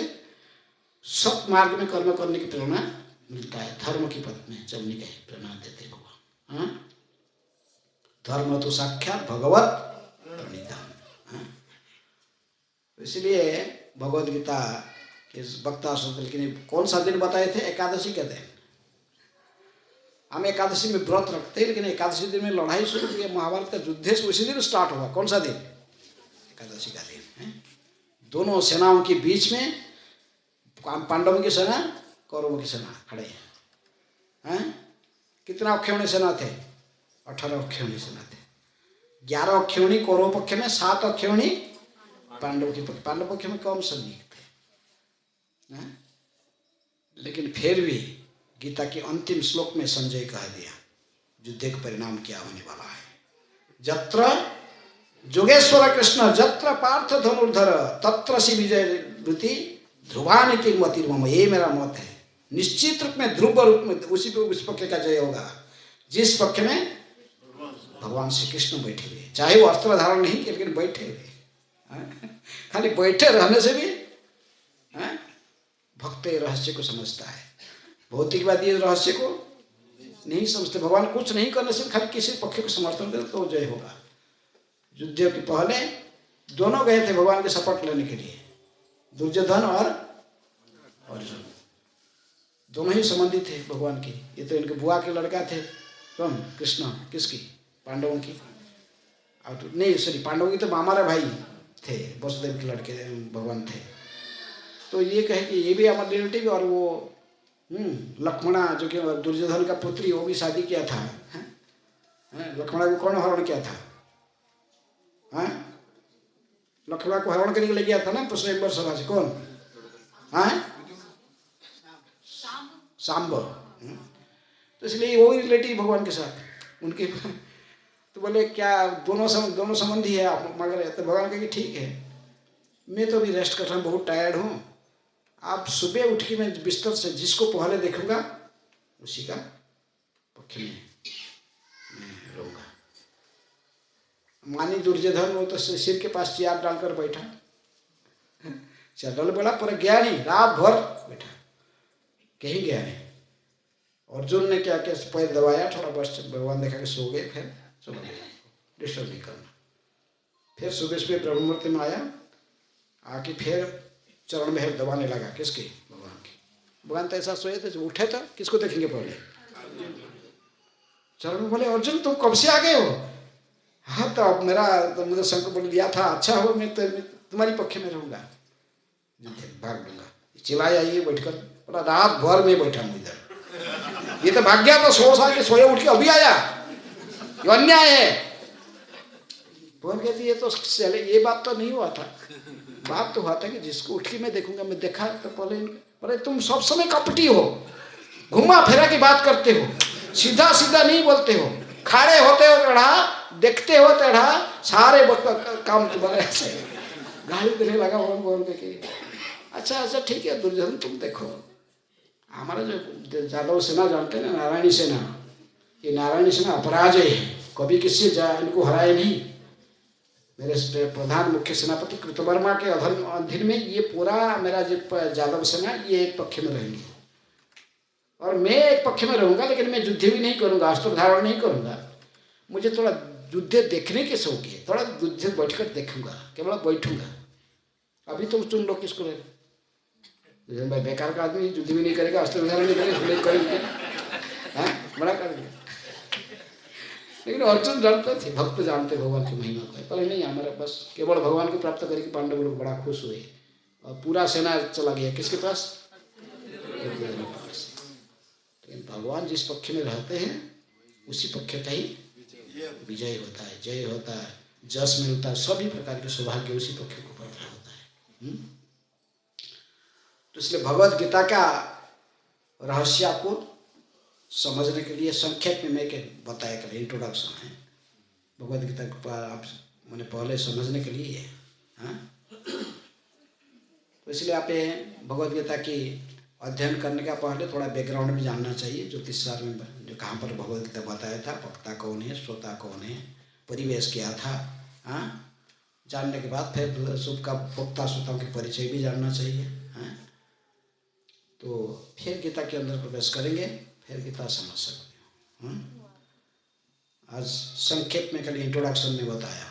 सत मार्ग में कर्म करने की प्रेरणा मिलता है। धर्म की पथ में चलने की प्रेरणा देते भगवान। धर्म तो साक्षात भगवत प्रणीतम। इसलिए भगवद गीता के वक्ता कौन सा दिन बताए थे? एकादशी के दिन। हम एकादशी में व्रत रखते हैं, लेकिन एकादशी दिन में लड़ाई शुरू हुई। महाभारत का युद्ध उसी दिन स्टार्ट हुआ। कौन सा दिन? एकादशी का दिन है। दोनों सेनाओं के बीच में पांडवों की सेना, कौरवों की सेना खड़े हैं। कितना अक्षौणी सेना थे? 18 अक्षौणी सेना थे। 11 अक्षौणी कौरव पक्ष में, 7 अक्षौणी पांडव के पक्ष। पांडव पक्ष में कम सैनिक थे। लेकिन फिर भी गीता के अंतिम श्लोक में संजय कह दिया युद्ध का परिणाम क्या होने वाला है। जत्र जोगेश्वर कृष्ण जत्र पार्थ धनुर्धर तत्र सी विजय वृत्ति ध्रुवानिति मतिर्मम। ये मेरा मत है। निश्चित रूप में ध्रुव रूप में उसी पे उस पक्ष का जय होगा जिस पक्ष में भगवान श्री कृष्ण बैठे हुए। चाहे वो अस्त्र धारण नहीं किए, लेकिन बैठे हुए। खाली बैठे रहने से भी भक्त रहस्य को समझता है। भौतिकवादी रहस्य को नहीं समझते। भगवान कुछ नहीं करने से खाली किसी पक्ष को समर्थन दे तो जय होगा। युद्ध के पहले दोनों गए थे भगवान के शपथ लेने के लिए, दुर्योधन और अर्जुन। दोनों ही संबंधी थे भगवान के। ये तो इनके बुआ के लड़का थे। कौन? कृष्ण। किसकी? पांडवों की। नहीं सॉरी, पांडवों की तो मामारा भाई थे, वसुदेव के लड़के भगवान थे। तो ये कहे कि ये भी हमारा रिलेटिव, और वो लक्ष्मणा जो कि दुर्योधन का पुत्री, वो भी शादी किया था। लक्ष्मणा को कौन हरण किया था? लक्ष्मणा को हरण करने के लिए गया था ना स्वयंवर सभा से, कौन? सांब। तो इसलिए वो रिलेटिव भगवान के साथ उनके। तो बोले क्या दोनों संबंधी है आप? मगर तो भगवान कहे कि ठीक है, मैं तो अभी रेस्ट कर रहा हूँ, बहुत टायर्ड हूँ। आप सुबह उठ के मैं बिस्तर से जिसको पहले देखूंगा उसी का पक्ष में मैं रहूंगा। मानी दुर्योधन, वो तो सिर के पास चेयर डालकर बैठा, चेयर डाल बोला, पर गया नहीं, रात भर बैठा, कहीं गया नहीं। अर्जुन ने क्या क्या पैर दबाया थोड़ा, बस भगवान देखा कि सो गए, फिर सो गए, डिस्टर्ब नहीं करना। फिर सुबह सुबह ब्रह्म मुहूर्त में आया, आके फिर चरण में दबाने लगा। किसके? भगवान के। भगवान तो ऐसा सोए थे, जो उठे था किसको देखेंगे पहले? चरण में। बोले अर्जुन तुम कब से आ गए हो? हाँ तो अब मेरा तो मुझे संकल्प बोल दिया था, अच्छा हो मैं तो तुम्हारी पक्ष में रहूंगा, भाग दूंगा। चिल्लाया ये बैठकर, बोला रात भर में बैठा हूँ इधर, ये तो भाग गया, तो सो साल के सोए उठ के अभी आया, ये अन्याय है। भगवान कहती है तो ये बात तो नहीं हुआ था। बात तो हुआ था कि जिसको उठ के मैं देखूंगा, मैं देखा तो बोले तुम सब समय कपटी हो, घुमा फिरा की बात करते हो, सीधा सीधा नहीं बोलते हो, खड़े होते हो टेढ़ा, देखते हो टेढ़ा, सारे काम तुम्हारे ऐसे। गाली देने लगा बोल के। अच्छा ठीक है दुर्योधन, तुम देखो हमारा जो जादव सेना जानते हैं ना, नारायणी सेना, ये नारायणी सेना अपराजय है, कभी किसी इनको हराए नहीं। मेरे प्रधान मुख्य सेनापति कृतवर्मा के अधीन में ये पूरा मेरा जो जादव सेना, ये एक पक्ष में रहेंगे और मैं एक पक्ष में रहूंगा, लेकिन मैं युद्ध भी नहीं करूंगा, अस्त्र धारण नहीं करूंगा। मुझे थोड़ा युद्ध देखने के शौक है, थोड़ा युद्ध बैठकर देखूंगा, केवल बैठूंगा। अभी तो चुन लो किसको रहेगा। भाई बेकार का आदमी, युद्ध भी नहीं करेगा, अस्त्र धारण नहीं करेगा, बड़ा कर दिया। लेकिन अर्जुन जानते थे, भक्त जानते भगवान की महिमा को, पर नहीं हमारे बस केवल भगवान को प्राप्त करके पांडव लोग बड़ा खुश हुए और पूरा सेना चला गया किसके पास? लेकिन भगवान जिस पक्ष में रहते हैं उसी पक्ष का ही विजय होता है, जय होता है, जस मिलता है, सभी प्रकार के सौभाग्य उसी पक्ष को प्राप्त होता है। तो इसलिए भगवद गीता का रहस्य को समझने के लिए संक्षेप में मैं बताया कर, इंट्रोडक्शन है भगवद गीता को आप मैंने पहले समझने के लिए। तो इसलिए आप भगवद गीता की अध्ययन करने का पहले थोड़ा बैकग्राउंड भी जानना चाहिए। ज्योतिष शास्त्र में जो कहाँ पर भगवद गीता बताया था, वक्ता कौन है, श्रोता कौन है, परिवेश क्या था, जानने के बाद फिर सबका वक्ता श्रोताओं के परिचय भी जानना चाहिए। तो फिर गीता के अंदर प्रवेश करेंगे, फिर गीता समझ सकते हो। आज संक्षेप में खाली इंट्रोडक्शन में बताया,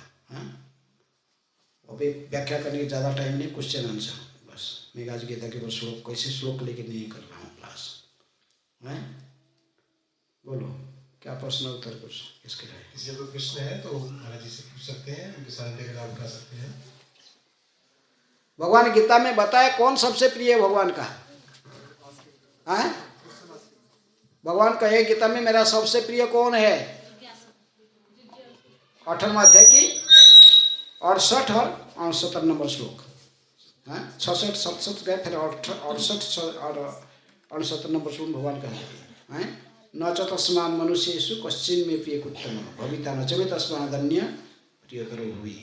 अभी व्याख्या करने की ज़्यादा टाइम नहीं, क्वेश्चन आंसर बस। मैं आज गीता के श्लोक कैसे श्लोक लेके नहीं कर रहा हूँ क्लास, बोलो क्या प्रश्न उत्तर कुछ इसके लिए? किसी को प्रश्न है तो महाराज जी से पूछ सकते हैं, उनके सामने का नाम उठा सकते हैं। भगवान गीता में बताया कौन सबसे प्रिय है भगवान का? भगवान कहे गीता में मेरा सबसे प्रिय कौन है? 8वां अध्याय की 68 और 69 नंबर श्लोक, 66 67 गए, फिर 68 और 69 नंबर श्लोक भगवान कहे न च तस्मान् मनुष्येषु कश्चिन् मे प्रिय उत्तम भविता न च मे तस्मान् अन्य प्रियतरो हुई।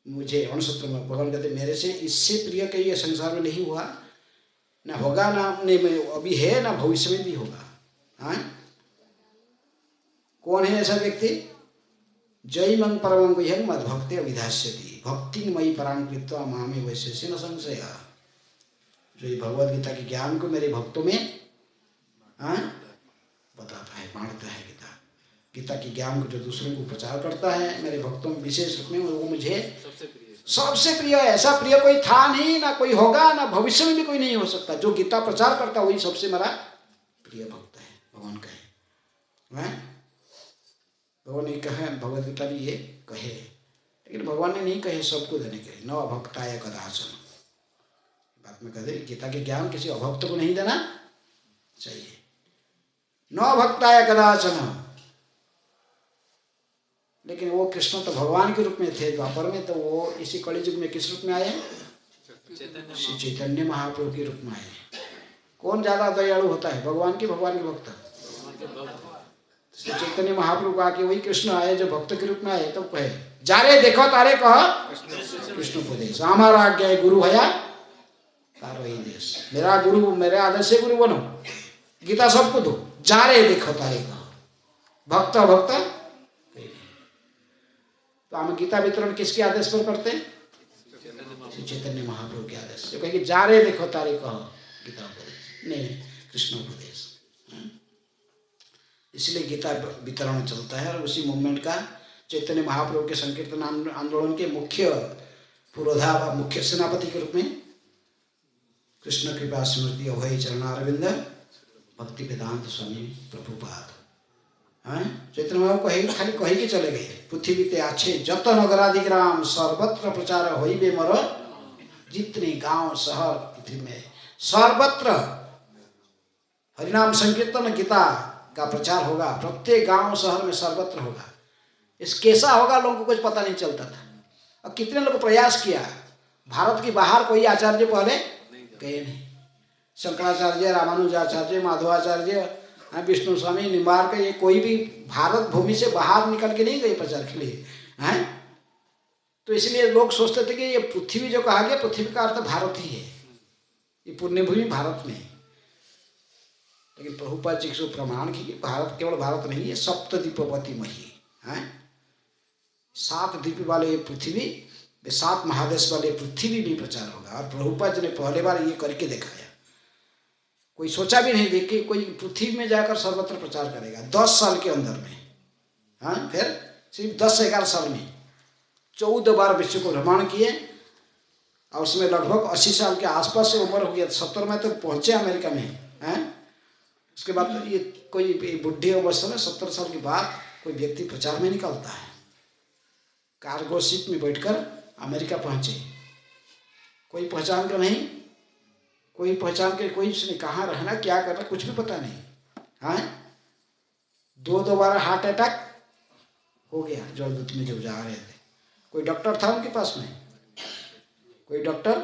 मुझे 69 में भगवान कहते मेरे से इससे प्रिय कहीं संसार में नहीं हुआ, ना होगा, ना नहीं अभी है, ना भविष्य में भी होगा। कौन है ऐसा व्यक्ति? जयमं परमं गुह्यं मद्भक्ते अभिधास्यति भक्ति मयि परां कृत्वा मामे वैशेषेण न संशय। जो भगवद गीता के ज्ञान को मेरे भक्तों में बताता है, बांटता है। गीता की ज्ञान को जो दूसरों को प्रचार करता है मेरे भक्तों में विशेष रूप में, वो मुझे सबसे प्रिय है। ऐसा प्रिय कोई था नहीं, ना कोई होगा, ना भविष्य में भी कोई नहीं हो सकता। जो गीता प्रचार करता वही सबसे मेरा प्रिय भक्त है, भगवान कहे। भगवान ने कहे, भगवद गीता भी ये कहे, लेकिन भगवान ने नहीं कहे सबको देने के लिए, न भक्ताय कदाचन। बात में कहते गीता के ज्ञान किसी अभक्त को नहीं देना चाहिए। न भक्ताय कदाचन, लेकिन वो कृष्ण तो भगवान के रूप में थे द्वापर में, तो वो इसी कलयुग में किस रूप में आए? श्री चैतन्य महाप्रभु के रूप में आए। कौन ज्यादा दयालु होता है, भगवान के भक्त? श्री चैतन्य महाप्रभु को आके वही कृष्ण आए जो भक्त के रूप में आए, तो कहे जारे देखो तारे कह कृष्ण उपदेश, हमारा आज्ञा है गुरु भया तारो ही देश। मेरा गुरु, मेरे आदर्श से गुरु बनो, गीता सबको दो, जारे देखो तारे कह, भक्त भक्त। तो हम गीता वितरण किसके आदेश पर करते हैं? चैतन्य महाप्रभु के आदेश। जो कहेंगे जारे देखो तारे कह गीता उपदेश, नहीं कृष्ण उपदेश। इसलिए गीता वितरण चलता है। और उसी मूवमेंट का चैतन्य महाप्रभु के संकीर्तन आंदोलन के मुख्य पुरोधा व मुख्य सेनापति के रूप में कृष्ण कृपा स्मृति अभय चरणारविंद भक्ति वेदांत स्वामी प्रभुपाद। चैतन्य महाप्रभु खाली कही के चले गए, पृथ्वी ते आछे जत नगरादि ग्राम सर्वत्र प्रचार होइबे मोर, जितने गांव शहर पृथ्वी में सर्वत्र हरिनाम संकीर्तन गीता का प्रचार होगा, प्रत्येक गांव शहर में सर्वत्र होगा। इस कैसा होगा लोगों को कुछ पता नहीं चलता था। अब कितने लोग प्रयास किया, भारत के बाहर कोई आचार्य पहले गए नहीं। शंकराचार्य, रामानुजाचार्य, माधवाचार्य, विष्णु स्वामी, निम्बार्क, ये कोई भी भारत भूमि से बाहर निकल के नहीं गए प्रचार के लिए हैं। तो इसलिए लोग सोचते थे कि ये पृथ्वी जो कहा गया, पृथ्वी का अर्थ भारत ही है, ये पुण्यभूमि भारत में। लेकिन प्रभुपाद जी को प्रमाण की भारत केवल भारत नहीं है, सप्तद्वीपवती मही है, 7 द्वीप वाले पृथ्वी, 7 महादेश वाले पृथ्वी में प्रचार होगा। और प्रभुपाद जी ने पहले बार ये करके दिखाया। कोई सोचा भी नहीं देखिए कोई पृथ्वी में जाकर सर्वत्र प्रचार करेगा 10 साल के अंदर में। हाँ, फिर सिर्फ 10-11 साल में 14 बार विश्व को भ्रमण किए। और उसमें लगभग 80 साल के आसपास से उम्र हो गया, 70 में तो पहुंचे अमेरिका में। हैं, उसके बाद ये कोई बुढ़ी अवस्था में 70 साल के बाद कोई व्यक्ति प्रचार में निकलता है। कार्गो शिप में बैठकर अमेरिका पहुंचे, कोई पहचान का नहीं, कोई पहचान के, कोई उसने कहाँ रहना, क्या करना, कुछ भी पता नहीं। हाँ, 2 बार हार्ट अटैक हो गया जलदूत में जब जा रहे थे। कोई डॉक्टर था उनके पास में, कोई डॉक्टर।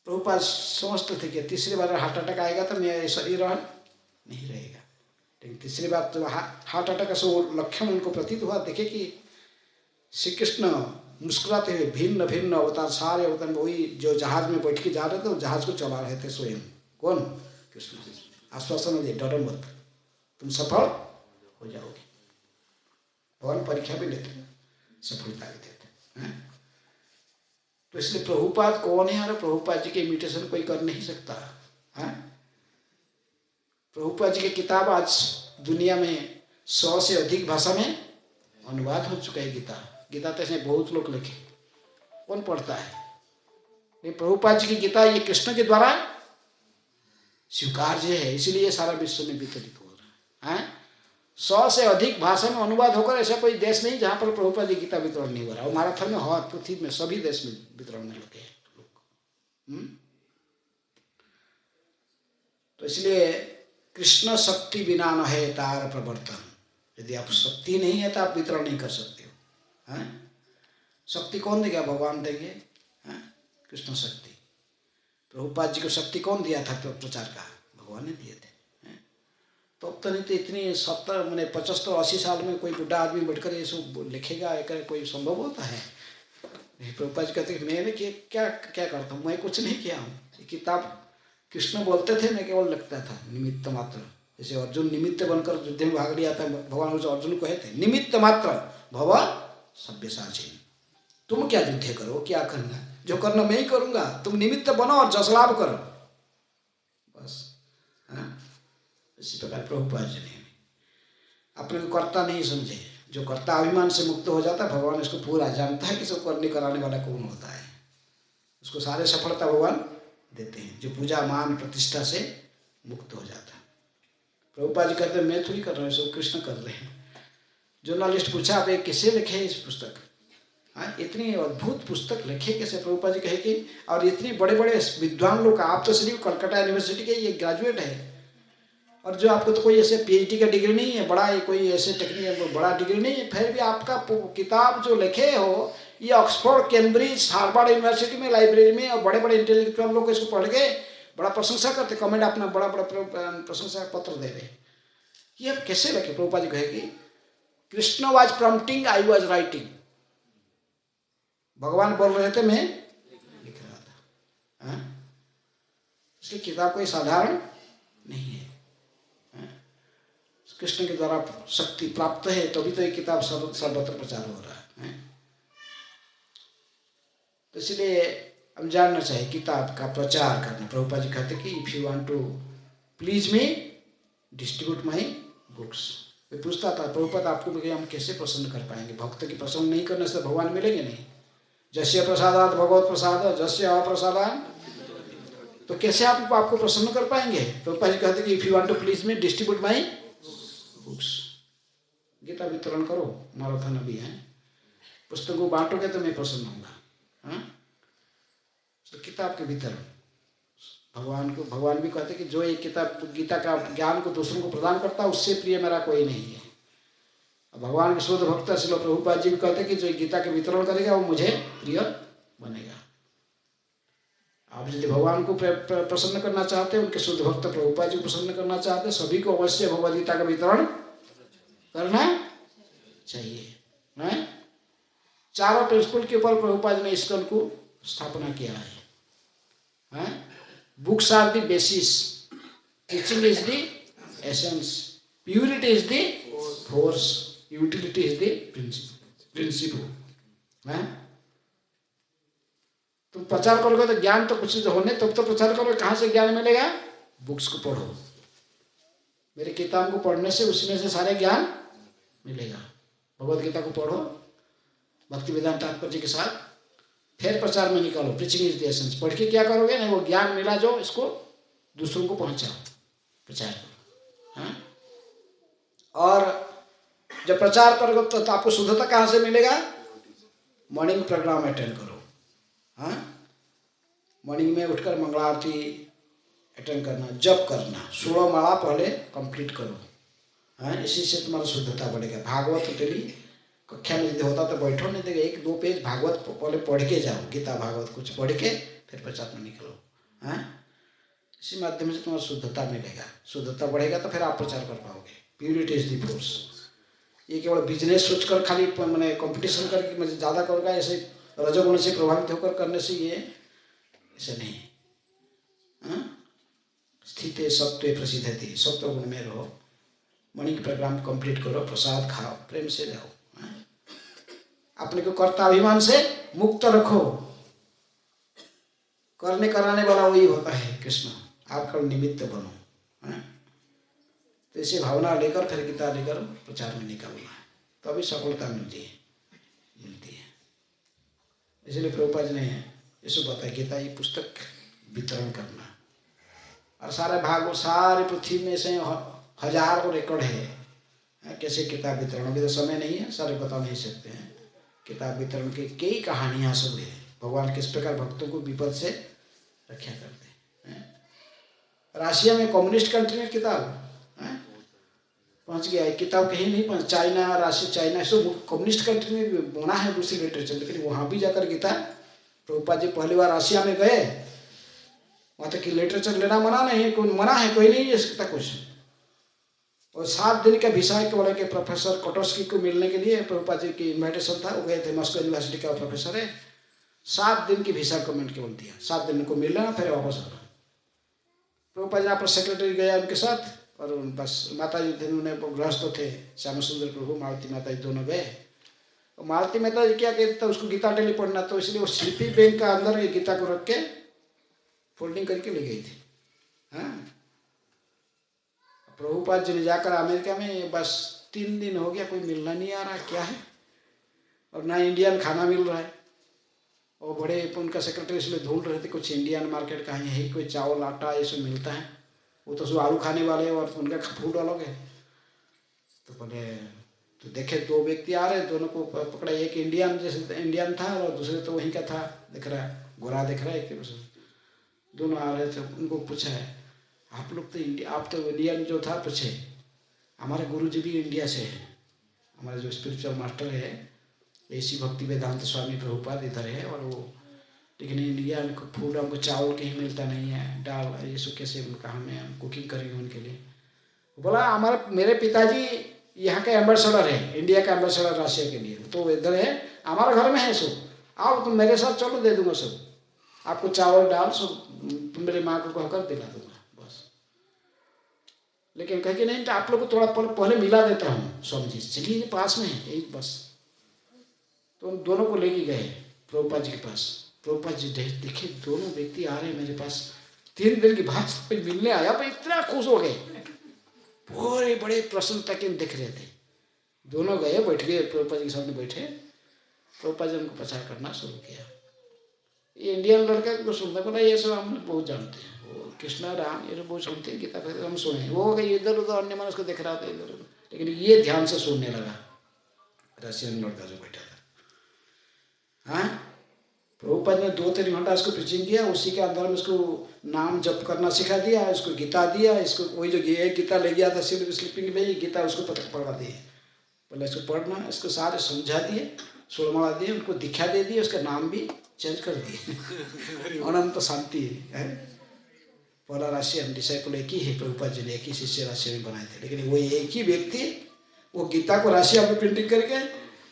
प्रभुपाद समझते थे कि तीसरी बार हार्ट अटैक आएगा तो मेरा शरीर नहीं रहेगा। लेकिन तीसरी बार तो हार्ट अटैक का लक्षण उनको प्रतीत हुआ। देखे कि श्री कृष्ण मुस्कुराते हुए भिन्न भिन्न अवतार, सारे अवतार, वही जो जहाज में बैठ के जा रहे थे, वो जहाज को चला रहे थे स्वयं। कौन? कृष्ण। आश्वासन दिए, डरो मत, तुम सफल हो जाओगे। भगवान परीक्षा भी लेते, सफलता भी देते। तो इसलिए प्रभुपाद कौन है? और प्रभुपाद जी के इमिटेशन कोई कर नहीं सकता। प्रभुपाद जी की किताब आज दुनिया में 100 से अधिक भाषा में अनुवाद हो चुका है। गीता तो इसमें बहुत लोग लिखे, कौन पढ़ता है? ये प्रभुपाद जी की गीता ये कृष्ण के द्वारा स्वीकार्य है, इसलिए सारा विश्व में वितरित हो रहा है। 100 से अधिक भाषा में अनुवाद होकर ऐसा कोई देश नहीं जहाँ पर प्रभुपाद जी गीता वितरण नहीं हो रहा। और मैराथन में हर पृथ्वी में सभी देश में वितरण में लगे हैं लोग। तो इसलिए कृष्ण शक्ति बिना न है तार प्रवर्तन। यदि आप शक्ति नहीं है तो आप वितरण नहीं कर सकते हो। शक्ति कौन देगा? भगवान देंगे। कृष्ण शक्ति। प्रभुपाद जी को शक्ति कौन दिया था प्रचार का? भगवान ने दिए थे। तो अब तो नहीं तो इतनी 75-80 साल में कोई बुढ़ा आदमी बैठकर ये सब लिखेगा, कोई संभव होता है? प्रभुपाद जी कहते मैंने क्या करता हूँ, मैं कुछ नहीं किया हूँ। किताब कृष्ण बोलते थे, मैं केवल लिखता था निमित्त मात्र। जैसे अर्जुन निमित्त बनकर युद्ध में भाग लिया था, भगवान अर्जुन को कहते निमित्त मात्र भव सव्यसाची। तुम क्या युद्ध करो, क्या करना, जो करना मैं ही करूंगा, तुम निमित्त बनो और जस लाभ करो बस। इसी प्रकार प्रभुपाद जी ने अपने को कर्ता नहीं समझे। जो कर्ता अभिमान से मुक्त हो जाता है, भगवान इसको पूरा जानता है कि सब करने कराने वाला कौन होता है। उसको सारे सफलता भगवान देते हैं, जो पूजा मान प्रतिष्ठा से मुक्त हो जाता है। प्रभुपाद जी कहते हैं मैं थोड़ी कर रहा हूँ, सब कृष्ण कर रहे हैं। जर्नलिस्ट पूछा आप किससे लिखे इस पुस्तक? हाँ, इतनी अद्भुत पुस्तक लिखे कैसे प्रभुपाद जी कहे कि, और इतनी बड़े बड़े विद्वान लोग, आप तो सिर्फ कलकत्ता यूनिवर्सिटी के ये ग्रेजुएट है, और जो आपको तो कोई ऐसे पीएचडी का डिग्री नहीं है, बड़ा कोई ऐसे टेक्निकल बड़ा डिग्री नहीं है, फिर भी आपका किताब जो लिखे हो ये ऑक्सफोर्ड, कैम्ब्रिज, हार्वर्ड यूनिवर्सिटी में लाइब्रेरी में, और बड़े बड़े इंटेलेक्चुअल लोग इसको पढ़ के बड़ा प्रशंसा करते, कमेंट अपना बड़ा बड़ा प्रशंसा पत्र दे रहे। ये अब कैसे लिखे? प्रभुपाद जी कहे कि Krishna was prompting, I was writing. भगवान बोल रहे थे, मैं लिख रहा था। इसलिए किताब कोई साधारण नहीं है। कृष्ण के द्वारा शक्ति प्राप्त है, तभी तो ये किताब सर्वत्र प्रचार हो रहा है। तो इसलिए हम जानना चाहिए किताब का प्रचार करना। प्रभुपाद जी कहते कि if you want to please me, distribute my books. मैं पूछता था प्रभुपाद आपको हम कैसे प्रसन्न कर पाएंगे? भक्त की प्रसन्न नहीं करने से भगवान मिलेंगे नहीं। जस्य प्रसादात भगवत प्रसाद, जस्य अप्रसादान, तो कैसे आप आपको प्रसन्न कर पाएंगे? प्रभुपाद जी कहते कि if you want to please me, distribute my books. Gita वितरण करो, मैराथन अभी है, पुस्तकों बांटोगे तो मैं प्रसन्न होऊंगा। तो किताब के वितरण, भगवान भी कहते कि जो ये किताब गीता का ज्ञान को दूसरों को प्रदान करता है, उससे प्रिय मेरा कोई नहीं है। भगवान के शुद्ध भक्त श्रील प्रभुपाद जी भी कहते कि जो गीता के वितरण करेगा वो मुझे प्रिय बनेगा। आप यदि भगवान को प्रसन्न करना चाहते हैं, उनके शुद्ध भक्त प्रभुपाद जी को प्रसन्न करना चाहते हैं, सभी को अवश्य भगवद गीता का वितरण करना चाहिए। चारों प्रिंसिपल के ऊपर प्रभुपाद ने इस्कॉन को स्थापना किया है। Books are the basis, teaching is the essence, purity is the force, utility is the principle. तुम प्रचार करोगे तो ज्ञान तो कुछ होने, तब तो प्रचार करोगे। कहाँ से ज्ञान मिलेगा? बुक्स को पढ़ो, मेरे किताब को पढ़ने से उसमें से सारे ज्ञान मिलेगा। भगवद गीता को पढ़ो भक्ति वेदांत तात्पर्य के साथ, फिर प्रचार में निकालो। Preaching is the essence. पढ़ के क्या करोगे? नहीं, वो ज्ञान मिला जो, इसको दूसरों को पहुंचाओ, प्रचार करो। और जब प्रचार करोगे तो आपको शुद्धता कहाँ से मिलेगा? मॉर्निंग प्रोग्राम अटेंड करो। मॉर्निंग में उठकर मंगला आरती अटेंड करना, जप करना, 16 माला पहले कंप्लीट करो। इसी से तुम्हारा शुद्धता बढ़ेगा। भागवत डेली कक्षा में यदि होता तो बैठो, नहीं तो 1-2 पेज भागवत पहले पढ़ के जाओ, गीता भागवत कुछ पढ़ के फिर प्रचार में निकलो। इसी माध्यम से तुम्हारा शुद्धता मिलेगा। शुद्धता बढ़ेगा तो फिर आप प्रचार कर पाओगे। Purity is the force. ये केवल बिजनेस सोचकर खाली मैंने कंपटीशन करके मुझे ज़्यादा करूँगा, ऐसे रजोगुण से प्रभावित होकर करने से ये ऐसे नहीं। स्थिते सत्वे प्रसिद्धति, सत्व गुण में रहो, मॉर्निंग प्रोग्राम कंप्लीट करो, प्रसाद खाओ, प्रेम से जाओ, अपने को कर्ताभिमान से मुक्त रखो। करने कराने वाला वही होता है कृष्ण, आपका निमित्त बनो। तो इसे भावना लेकर फिर गीता लेकर प्रचार में निकलना है, तभी सफलता मिलती है। इसलिए प्रभुपाद ने इसको बताया, गीता ये पुस्तक वितरण करना। और सारे भागों, सारे पृथ्वी में से हजारों रिकॉर्ड है कैसे किताब वितरण। अभी तो समय नहीं है, सारे बता नहीं सकते हैं। किताब वितरण की कई कहानियाँ सब है, भगवान किस प्रकार भक्तों को विपद से रक्षा करते हैं। रशिया में, कम्युनिस्ट कंट्री में किताब पहुंच गया है। किताब कहीं नहीं पहुंच, चाइना, राशि चाइना, सब कम्युनिस्ट कंट्री में बना है दूसरी लिटरेचर, लेकिन वहाँ भी जाकर गीता, प्रभुपाद जी पहली बार रशिया में गए, वहाँ तक कि लिटरेचर लेना मना नहीं है, कोई मना है, कोई नहीं है सकता कुछ। और 7 दिन का वीसा के बोले कि प्रोफेसर कोटोस्की को मिलने के लिए प्रभुपाद जी की इन्विटेशन था, वो गए थे, मॉस्को यूनिवर्सिटी का प्रोफेसर है। 7 दिन की वीसा कमेंट केवल दिया, 7 दिन को मिलना फिर वापस आना। प्रभुपाद जी पर सेक्रेटरी गया उनके साथ, और बस माता जी उन्होंने गृहस्थ थे, श्याम सुंदर प्रभु, मालती माता जी दोनों गए। और मालती माता जी क्या कहते थे, उसको गीता डेली पढ़ना, तो इसलिए वो स्लीपी बैंक का अंदर ये गीता को रख के फोल्डिंग करके ले गई थी। प्रभुपाद जी ने जाकर अमेरिका में बस 3 दिन हो गया, कोई मिलना नहीं आ रहा, क्या है, और ना इंडियन खाना मिल रहा है। और बड़े उनका सेक्रेटरी इसलिए ढूंढ रहे थे कुछ इंडियन मार्केट कहाँ है, कोई चावल आटा ये सब मिलता है। वो तो सब आलू खाने वाले और उनका फूड अलग है। तो बोले तो देखे दो व्यक्ति आ रहे, दोनों को पकड़ा। एक इंडियन जैसे इंडियन था और दूसरे तो वहीं का था, दिख रहा है, गोरा दिख रहा है एक दूसरे। दोनों आ रहे थे, उनको पूछा है आप लोग तो इंडिया, आप तो इंडियन जो था पूछे, हमारे गुरु जी भी इंडिया से है, हमारे जो स्पिरिचुअल मास्टर है ऐसी भक्ति वेदांत स्वामी प्रभुपाद इधर है, और वो लेकिन इंडिया में फूड हमको चावल कहीं मिलता नहीं है, दाल ये सब कैसे उनका हमें कुकिंग करेंगे उनके लिए। बोला हमारे मेरे पिताजी यहाँ के एम्बेसडर है, इंडिया का एम्बेसडर रशिया के लिए, तो इधर है हमारे घर में है सब, आओ तुम मेरे साथ चलो, दे दूंगा सब आपको, चावल दाल सब मेरे माँ को कहकर दिला दूंगा बस। लेकिन कहे कि नहीं तो आप लोग को थोड़ा पहले मिला देता हूँ स्वामी जी, चलिए पास में है यही बस। तो उन दोनों को लेके गए प्रभुपाद जी के पास। प्रभुपाद जी देखे दोनों व्यक्ति आ रहे हैं मेरे पास, 3 दिन की बाद कोई मिलने आया, पर इतना खुश हो गए, पूरे बड़े प्रसन्नता के दिख रहे थे। दोनों गए, बैठ गए प्रभुपाद जी के सामने बैठे, प्रभुपाद जी उनको प्रचार करना शुरू किया। ये इंडियन लड़का को सुनता, बोला ये सब हम बहुत जानते हैं, वो कृष्णा राम ये सब बहुत सुनते हैं, गीता हम सुने। वो गए इधर उधर अन्य मनुष्य को देख रहा था इधर उधर, लेकिन ये ध्यान से सुनने लगा रशियन लड़का जो बैठा था। हाँ, प्रभुपाद ने 2-3 घंटा इसको प्रीचिंग किया, उसी के अंदर में इसको नाम जप करना सिखा दिया, इसको गीता दिया, इसको वही जो एक गीता ले गया था स्लीपिंग में, गीता उसको पढ़ा दिए, बोले इसको पढ़ना, इसको सारे समझा दिए, सुरमाला दिए, उनको दीक्षा दे दी, उसका नाम भी चेंज कर दिए। अनंत शांति है। पहला रशियन डिसाइपल एक ही है, प्रभुपाद जी ने एक ही शिष्य रशिया में बनाए थे, लेकिन वो एक ही व्यक्ति वो गीता को रशिया में प्रिंटिंग करके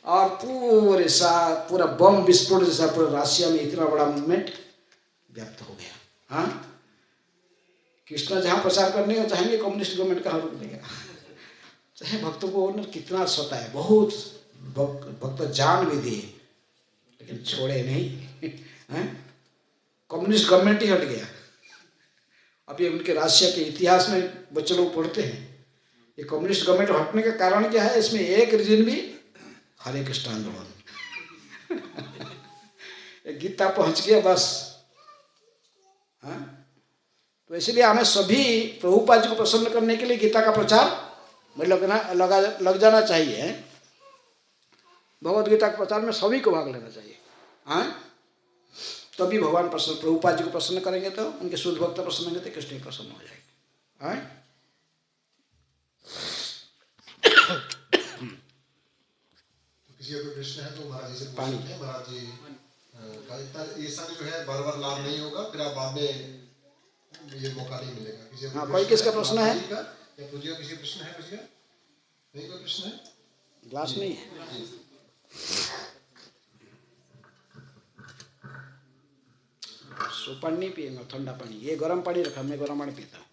और पूरा बम विस्फोट जैसा पूरा रशिया में इतना बड़ा मूवमेंट व्याप्त हो गया। हाँ, कृष्णा जहाँ प्रचार करने का चाहेंगे कम्युनिस्ट गवर्नमेंट कहाँ रोक देगा, चाहे भक्तों को उन्होंने कितना सताया, बहुत भक्त जान भी दिए लेकिन छोड़े नहीं। कम्युनिस्ट गवर्नमेंट ही हट गया। अभी उनके रशिया के इतिहास में बच्चे लोग पढ़ते हैं, ये कम्युनिस्ट गवर्नमेंट हटने का कारण क्या है, इसमें एक रीजन भी हरे कृष्ण आंदोलन। गीता पहुंच गया बस। हाँ, तो इसलिए हमें सभी प्रभुपाद जी को प्रसन्न करने के लिए गीता का प्रचार में लग जाना चाहिए। भगवद गीता के प्रचार में सभी को भाग लेना चाहिए। हाँ, तभी भगवान प्रसन्न, प्रभुपाद जी को प्रसन्न करेंगे तो उनके शुद्ध भक्त प्रसन्न होंगे तो कृष्ण प्रसन्न हो जाएंगे। हाँ, किसी का कोई प्रश्न है तो महाराज जी से पूछ सकते हैं। महाराज जी का इतना ये सारे जो है बार-बार लाभ नहीं होगा, फिर आप बाद में ये मौका नहीं मिलेगा। किसी हाँ, कोई किसका प्रश्न है या पूछिए, किसी प्रश्न है? किसी का नहीं, कोई प्रश्न है? ग्लास नहीं है। सो पानी नहीं पिएगा, ठंडा पानी, ये गर्म पानी रखा, मैं गर्म पानी पीता हूँ।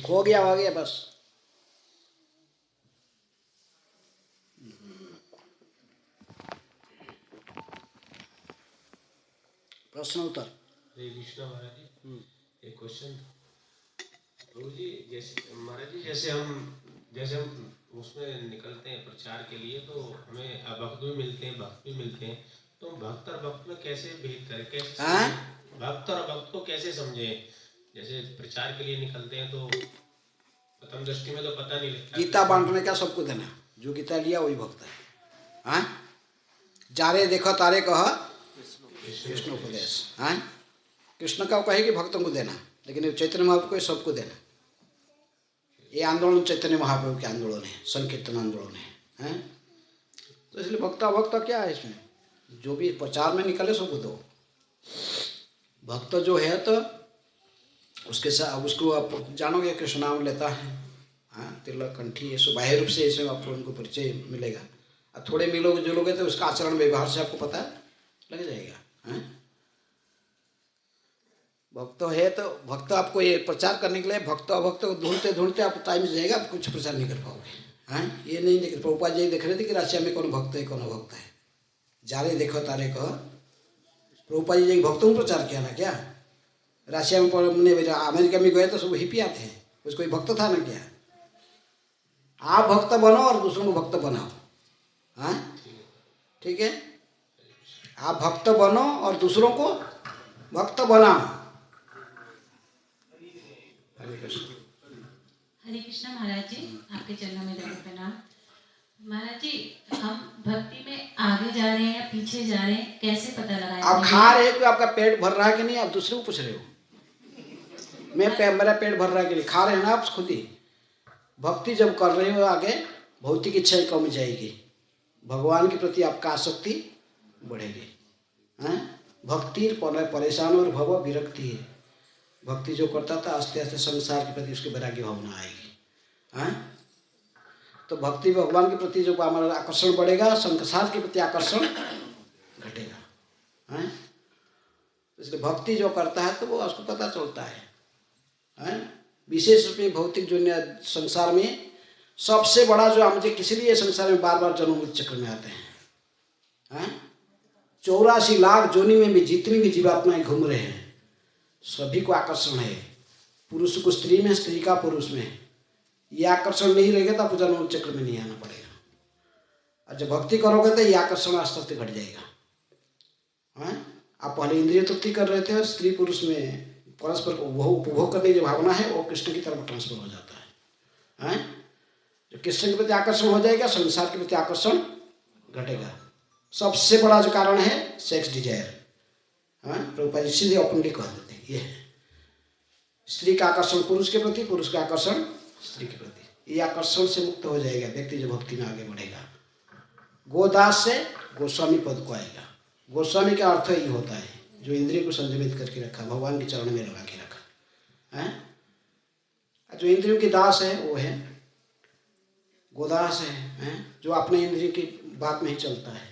हो गया बस। प्रश्न उत्तर। हरे कृष्णा महाराज जी, एक क्वेश्चन प्रभु जी, जैसे महाराज जी जैसे हम उसमें निकलते हैं प्रचार के लिए, तो हमें भक्त भी मिलते हैं, भक्त भी मिलते हैं, तो भक्त और भक्त में कैसे भेद करें, कैसे भक्त और भक्त को कैसे समझे? जैसे प्रचार के लिए निकलते हैं तो प्रथम दृष्टि में तो पता नहीं लगता। गीता बांटने का सबको देना, जो गीता लिया वही भक्त है। हाँ, जारे देखो तारे कह कृष्ण उपदेश। हाँ, कृष्ण का कहे कि भक्तों को देना, लेकिन चैतन्य महाप्रभु को सबको देना। ये आंदोलन चैतन्य महाप्रभु के आंदोलन है, संकीर्तन आंदोलन है। हैं, तो इसलिए भक्ता भक्त क्या है, इसमें जो भी प्रचार में निकले सबको दो। भक्त जो है तो उसके साथ उसको आप जानोगे कृष्ण नाम लेता है। हाँ, तिलक कंठी ये सब बाह्य रूप से इसमें आपको उनको परिचय मिलेगा, और थोड़े मिलोगे जुलोगे तो उसका आचरण व्यवहार से आपको पता लग जाएगा। भक्त है तो भक्त आपको ये प्रचार करने के लिए भक्त अभक्त को ढूंढते ढूंढते आप टाइम से जाएगा, आप कुछ प्रचार नहीं कर पाओगे। हाँ, ये नहीं देख, प्रभुपाद जी देख रहे थे कि रशिया में कौन भक्त है कौन अभक्त है। जारे देखो तारे कह, प्रभुपाद जी भक्तों को प्रचार किया ना क्या। रशिया में अमेरिका में गए तो सब हिपी आते हैं, उसको भक्त था ना क्या। आप भक्त बनो और दूसरों को भक्त बनाओ। हाँ, ठीक है, आप भक्त बनो और दूसरों को भक्त बनाओ। हरे कृष्ण। हरे कृष्णा महाराज जी, आपके चरणों में दंडवत प्रणाम। महाराज जी, हम भक्ति में आगे जा रहे हैं या पीछे जा रहे हैं, कैसे पता लगाएं? आप खा रहे हो कि आपका पेट भर रहा है कि नहीं, आप दूसरे को पूछ रहे हो? मेरा पेट भर रहा है कि नहीं, खा रहे हैं ना आप खुद ही। भक्ति जब कर रहे हो आगे, भौतिक इच्छाएं कम जाएगी, भगवान के प्रति आपका आसक्ति बढ़ेगी। भक्ति परेशान और भव विरक्ति है। भक्ति जो करता था आस्ते आस्ते संसार के प्रति उसकी वैराग्य भावना आएगी। तो भक्ति भगवान के प्रति जो हमारा आकर्षण बढ़ेगा, संसार के प्रति आकर्षण घटेगा। इसलिए भक्ति जो करता है तो वो उसको पता चलता है। विशेष रूप में भौतिक दुनिया संसार में सबसे बड़ा जो मुझे किसी लिए संसार में बार बार जन्म मृत्यु चक्र में आते हैं। 84 लाख जोनी में भी जितनी भी जीवात्माएं घूम रहे हैं, सभी को आकर्षण है। पुरुष को स्त्री में, स्त्री का पुरुष में। ये आकर्षण नहीं रहेगा तो आपको जन्म चक्र में नहीं आना पड़ेगा। और जब भक्ति करोगे तो ये आकर्षण आस्ते आस्ते घट जाएगा। आप पहले इंद्रिय तृप्ति कर रहे थे, स्त्री पुरुष में परस्पर उपभोग करने की जो भावना है वो कृष्ण की तरफ ट्रांसफर हो जाता है। जो कृष्ण के प्रति आकर्षण हो जाएगा, संसार के प्रति आकर्षण घटेगा। सबसे बड़ा जो कारण है सेक्स डिजायर। प्रभुपाद जी सीधे ओपनली कह देते हैं, ये है स्त्री का आकर्षण पुरुष के प्रति, पुरुष का आकर्षण स्त्री के प्रति। ये आकर्षण से मुक्त हो जाएगा व्यक्ति जो भक्ति में आगे बढ़ेगा। गोदास से गोस्वामी पद को आएगा। गोस्वामी का अर्थ ये होता है जो इंद्रिय को संयमित करके रखा, भगवान के चरण में लगा के रखा है। जो इंद्रियों की दास है वो है गोदास है, जो अपने इंद्रियों की बात में ही चलता है।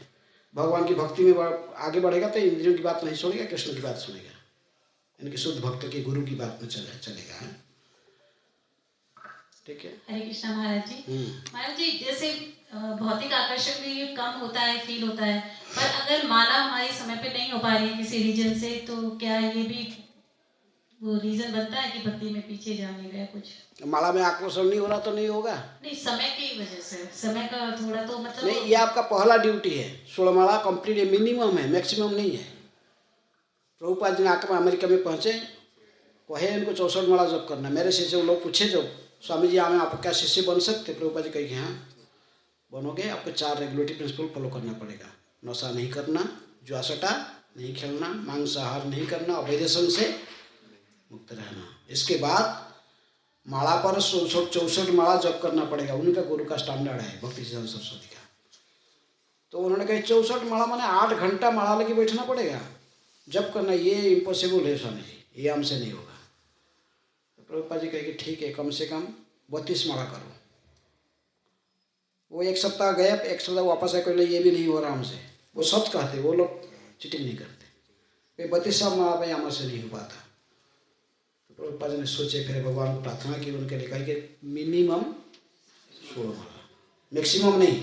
भगवान की भक्ति में आगे बढ़ेगा तो इंद्रियों की बात नहीं सुनेगा, कृष्ण की बात सुनेगा, इनके शुद्ध भक्त के गुरु की बात में चलेगा। ठीक है। हरे कृष्णा महाराज जी। महाराज जी, जैसे भौतिक आकर्षण भी कम होता है, फील होता है, पर अगर माला हमारे समय पे नहीं हो पा रही है किसी रीजन से, तो क्या ये भी वो रीजन बनता है कि भक्ति में पीछे जाने गया कुछ? माला में आकर्षण नहीं हो रहा तो नहीं होगा। नहीं, समय की वजह से, समय का थोड़ा तो मतलब नहीं, ये आपका पहला ड्यूटी है। 16 माला कंप्लीट मिनिमम है, मैक्सिमम नहीं है। प्रभुपाद जी आकर अमेरिका में पहुंचे, कहे इनको 64 माला जब करना। मेरे शिष्य लोग पूछे जो स्वामी जी हमें आप क्या शिष्य बन सकते? प्रभुपाद जी कहे हाँ बनोगे, आपको 4 रेगुलेटरी प्रिंसिपल फॉलो करना पड़ेगा। नशा नहीं करना, जुआसटा नहीं खेलना, मांसाहार नहीं करना, अवैध संग से मुक्त रहना। इसके बाद माला पर 64 माला जप करना पड़ेगा। उनका गुरु का स्टैंडर्ड है भक्ति सिद्धांत सरस्वती का। तो उन्होंने कहा 64 माला माने 8 घंटा माला लेके बैठना पड़ेगा जप करना। ये इम्पॉसिबल है स्वामी जी, ये हमसे नहीं होगा। तो प्रभुपाद जी कहे कि ठीक है, कम से कम 32 माला करो। वो 1 सप्ताह गए, 1 सप्ताह वापस आए, कहले ये भी नहीं हो रहा हमसे। वो सच कहते, वो लोग चीटिंग नहीं करते। 32 माला भाई हमसे नहीं हो पाता। प्रभुपाद जी ने सोचे, फिर भगवान को प्रार्थना की, उनके लिए कहा कि मिनिमम 16 माला, मैक्सिमम नहीं,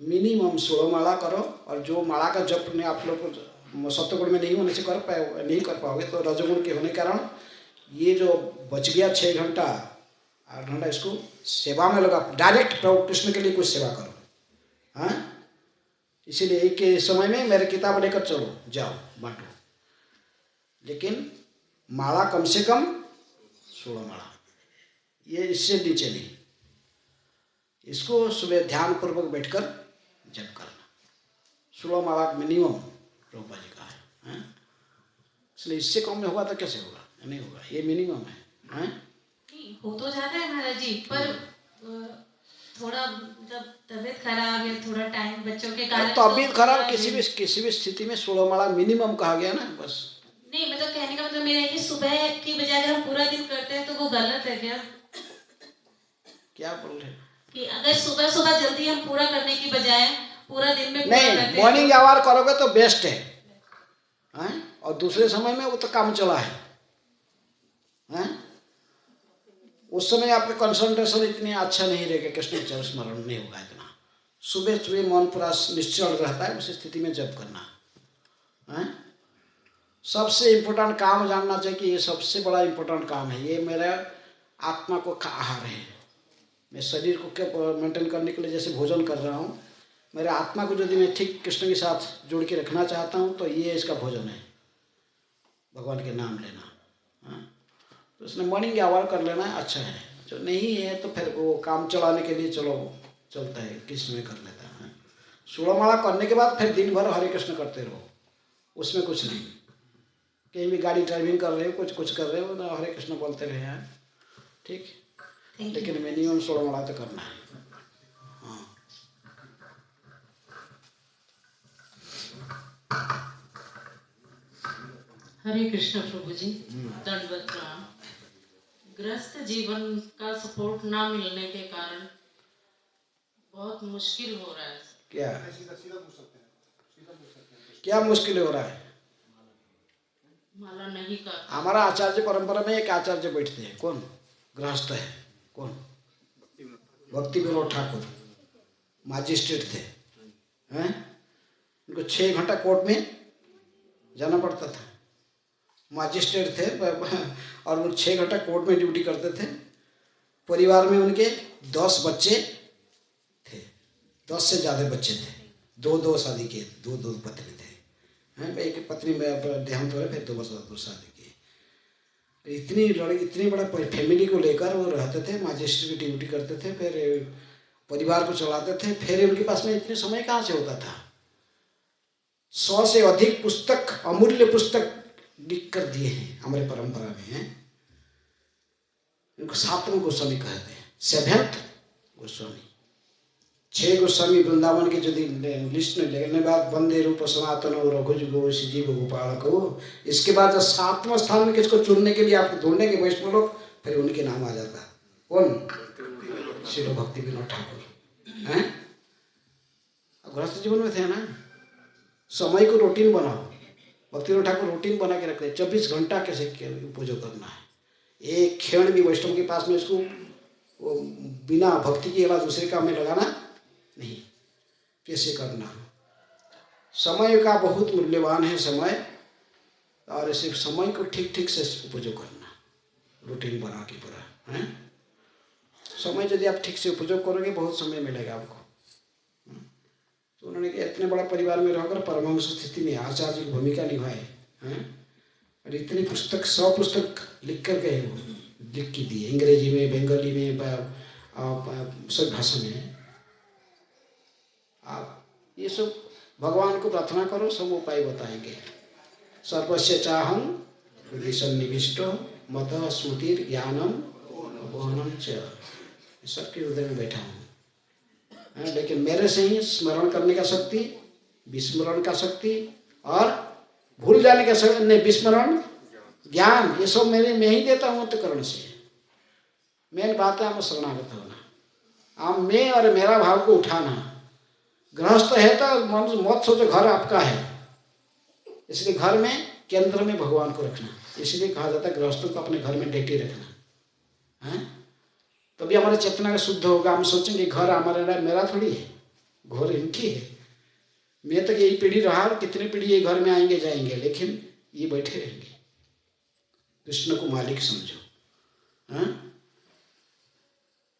मिनिमम 16 माला करो। और जो माला का जप ने आप लोग को सत्वगुण में नहीं होने से नहीं कर पाओगे, तो रजोगुण के होने के कारण ये जो बच गया 6 घंटा 8 घंटा, इसको सेवा में लगा। डायरेक्ट प्रभु कृष्ण के लिए कुछ सेवा करो। इसीलिए एक समय में मेरे किताब लेकर चलो, जाओ बांटो, लेकिन माला कम से कम 16 माला, ये इससे नीचे नहीं। इसको सुबह ध्यान पूर्वक बैठकर जप करना। 16 माला मिनिमम प्रभुपाद जी का है। इसलिए इससे कम में होगा तो कैसे होगा? नहीं होगा, ये मिनिमम है। हो तो जाता है महाराज जी, पर थोड़ा जब तबीयत खराब है, थोड़ा टाइम बच्चों के कारण, तबीयत खराब किसी भी स्थिति में 16 माला मिनिमम कहा गया ना, बस। नहीं, मतलब कहने का मतलब मेरा है कि सुबह की बजाय अगर हम पूरा दिन करते हैं तो वो गलत है क्या? क्या बोल रहे हैं कि अगर सुबह सुबह जल्दी हम पूरा करने की बजाय पूरा दिन में नहीं, मॉर्निंग आवर करोगे तो बेस्ट है। और दूसरे समय में वो तो काम चला है। उस समय आपका कंसंट्रेशन इतनी अच्छा नहीं रहेगा, कृष्ण चरण स्मरण नहीं होगा इतना। सुबह सुबह मन पूरा निश्चल रहता है, उस स्थिति में जप करना। सबसे इम्पोर्टेंट काम जानना चाहिए कि ये सबसे बड़ा इम्पोर्टेंट काम है। ये मेरा आत्मा को आहार है। मैं शरीर को क्या मेंटेन करने के लिए जैसे भोजन कर रहा हूँ, मेरे आत्मा को यदि मैं ठीक कृष्ण के साथ जोड़ के रखना चाहता हूँ तो ये इसका भोजन है, भगवान के नाम लेना। तो इसने मॉर्निंग आवर कर लेना अच्छा है। जो नहीं है तो फिर वो काम चलाने के लिए चलो चलता है, किस में कर लेता है। 16 माला करने के बाद फिर दिन भर हरे कृष्ण करते रहो, उसमें कुछ नहीं। कहीं भी गाड़ी ड्राइविंग कर रहे हो, कुछ कर रहे हो ना, हरे कृष्ण बोलते रहे हैं, ठीक। लेकिन मिनिमम 16 माला तो करना है। हरे कृष्ण प्रभु जी, दंडवत प्रणाम। गृहस्थ जीवन का सपोर्ट ना मिलने के कारण बहुत मुश्किल हो रहा है। क्या क्या मुश्किल हो रहा है? माला नहीं कर। हमारा आचार्य परंपरा में एक आचार्य बैठते हैं, कौन गृहस्थ है, कौन? भक्ति विनोद ठाकुर, मजिस्ट्रेट थे हैं। उनको 6 घंटा कोर्ट में जाना पड़ता था, मजिस्ट्रेट थे और वो 6 घंटा कोर्ट में ड्यूटी करते थे। परिवार में उनके 10 बच्चे थे, 10 से ज़्यादा बच्चे थे, 2 शादी किए, 2 पत्नी थे हैं। एक पत्नी में देहांत हुआ, फिर 2 शादी किए। इतनी बड़ा फैमिली को लेकर वो रहते थे, मजिस्ट्रेट की ड्यूटी करते थे, फिर परिवार को चलाते थे। फिर उनके पास में इतने समय कहाँ से होता था? 100 से अधिक पुस्तक, अमूल्य पुस्तक लिख कर दिए हैं हमारे परंपरा में हैं। इनको 7वें गोस्वामी कहते हैं, 7th गोस्वामी। 6 गोस्वामी वृंदावन के यदि लिस्ट में लेने बाद वंदे रूप सनातन और रघुज गो जीव गोपाल को, इसके बाद जब 7वां स्थान में किसको चुनने के लिए आपको ढूंढने के वैष्णव लोग, फिर उनके नाम आ जाता। कौन? श्री भक्ति विनोद ठाकुर हैं। गृहस्थ जीवन में थे ना, समय को रूटीन बनाओ। भक्ति विनोद ठाकुर रूटीन बना के रखते हैं, 24 घंटा कैसे उपयोग करना है। एक क्षण भी वैष्णव के पास में इसको बिना भक्ति के अलावा दूसरे काम में लगाना नहीं, कैसे करना। समय का बहुत मूल्यवान है समय, और इसे समय को ठीक से उपयोग करना, रूटीन बना के पूरा है। समय यदि आप ठीक से उपयोग करोगे, बहुत समय मिलेगा आपको। तो उन्होंने इतने बड़ा परिवार में रहकर परमहंस स्थिति में आचार्य की भूमिका निभाए हैं। और इतनी पुस्तक, 100 पुस्तक लिख कर गए, वो लिख के दिए, अंग्रेजी में, बंगाली में, सब भाषा में। आप ये सब भगवान को प्रार्थना करो, सब उपाय बताएंगे। सर्वस्य चाहं हृदि सन्निविष्टो मत स्मृति ज्ञानम बोहनम च, सबके हृदय में बैठा हूँ। लेकिन मेरे से ही स्मरण करने का शक्ति, विस्मरण का शक्ति और भूल जाने का शक्ति नहीं, विस्मरण ज्ञान, ये सब मैं ही देता हूँ अंतःकरण से। मेन बात है हम शरणागत होना, हम मैं और मेरा भाव को उठाना। गृहस्थ है तो मत सोचो घर आपका है, इसलिए घर में केंद्र में भगवान को रखना। इसलिए कहा जाता है गृहस्थों को अपने घर में डेटी रखना है, तभी हमारी चेतना का शुद्ध होगा। हम सोचेंगे घर हमारा मेरा थोड़ी है, घर इनकी है। मैं तक यही पीढ़ी रहा, और कितनी पीढ़ी ये घर में आएंगे जाएंगे, लेकिन ये बैठे रहेंगे। कृष्ण को मालिक समझो हैं।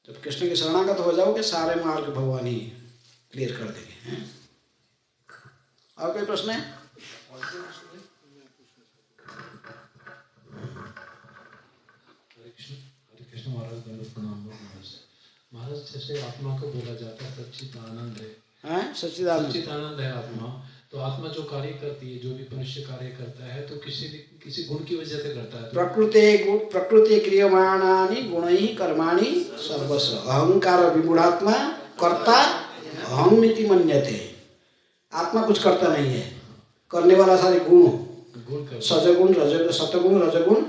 जब कृष्ण के शरणागत हो जाओगे, सारे मार्ग भगवान ही क्लियर कर देंगे हैं। और कोई प्रश्न है? महाराज, जैसे आत्मा को बोला जाता है सच्चिदानंद है, सच्चिदानंद है आत्मा। तो आत्मा जो कार्य करती है, जो भी मनुष्य कार्य करता है, तो किसी गुण की वजह से करता है। प्रकृति क्रियमाणानि गुणैः कर्माणि सर्वस्व अहंकार विमूढ़ात्मा कर्ता अहमिति मन्यते। आत्मा कुछ करता नहीं है, करने वाला सारे गुण, सजगुण रजगुण, सतगुण रजगुण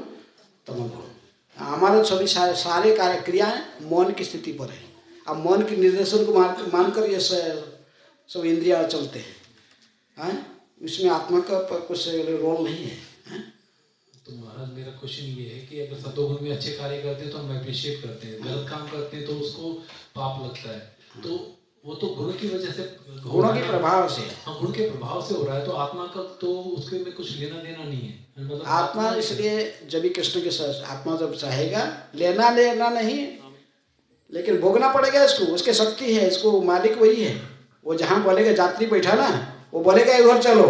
तमगुण। हमारे सभी सारे कार्य क्रियाएं मन की स्थिति पर है। अब मन के निर्देशन को मानकर ये सब इंद्रियां चलते हैं। इसमें आत्मा का कुछ रोल नहीं है। तो महाराज, मेरा क्वेश्चन ये है कि अगर सतोगुण में अच्छे कार्य करते हैं तो हम अप्रिशिएट करते हैं, गलत काम करते हैं तो उसको पाप लगता है। तो वो तो गुण की वजह से, गुणों के प्रभाव से, हाँ, गुण के प्रभाव से हो रहा है। तो आत्मा का तो उसके में कुछ लेना देना नहीं है, मतलब आत्मा। इसलिए जब भी कृष्ण के साथ आत्मा जब चाहेगा, लेना नहीं, लेकिन भोगना पड़ेगा इसको। उसके शक्ति है, इसको मालिक वही है। वो जहाँ बोलेगा यात्री बैठा ना, वो बोलेगा इधर चलो।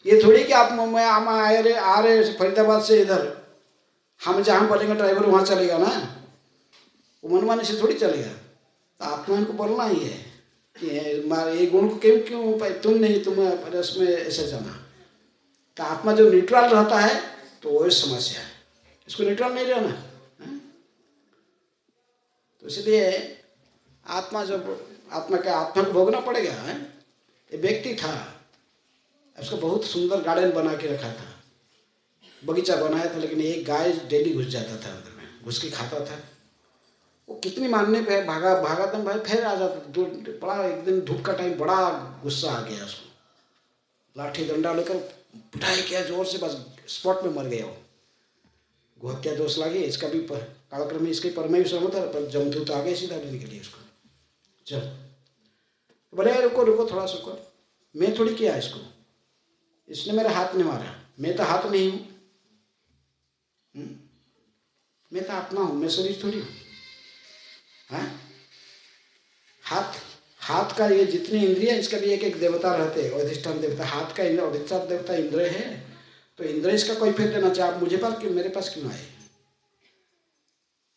ये थोड़ी कि आप हम आ रहे फरीदाबाद से इधर, हम जहाँ बोलेंगे ड्राइवर वहाँ चलेगा ना। वो मनमानी से थोड़ी चलेगा। तो आत्मा इनको बोलना ही है कि ये गुण को क्यों तुम नहीं, तुम उसमें ऐसे जाना। तो आत्मा जो न्यूट्रल रहता है तो वही समस्या है, इसको न्यूट्रल नहीं रहना। तो इसलिए आत्मा को भोगना पड़ेगा। ये व्यक्ति था, उसको बहुत सुंदर गार्डन बना के रखा था, बगीचा बनाया था, लेकिन एक गाय डेली घुस जाता था अंदर में, घुस के खाता था। वो कितनी मानने पे भागा तुम भाई, फिर आ जाता। बड़ा एक दिन धूप का टाइम, बड़ा गुस्सा आ गया उसको, लाठी डंडा लेकर पिटाई किया जोर से, बस स्पॉट में मर गया वो। गोहत्या दोष लगे, इसका भी कालक्रम में इसके पर में भी सहमत है, पर जमदूत आ गए सीधा लेने के लिए उसको। चल बोले रुको थोड़ा सा, मैं थोड़ी किया इसको, इसने मेरे हाथ नहीं मारा, मैं तो हाथ नहीं हूँ, मैं तो आत्मा हूँ, मैं शरीर थोड़ी हूँ। हाथ का ये जितनी इंद्रिय, इसका भी एक एक देवता रहते हैं, अधिष्ठान देवता। हाथ का अधिष्ठान देवता इंद्र है, तो इंद्र इसका कोई फेर देना चाहे, आप मुझे पास क्यों, मेरे पास क्यों आए?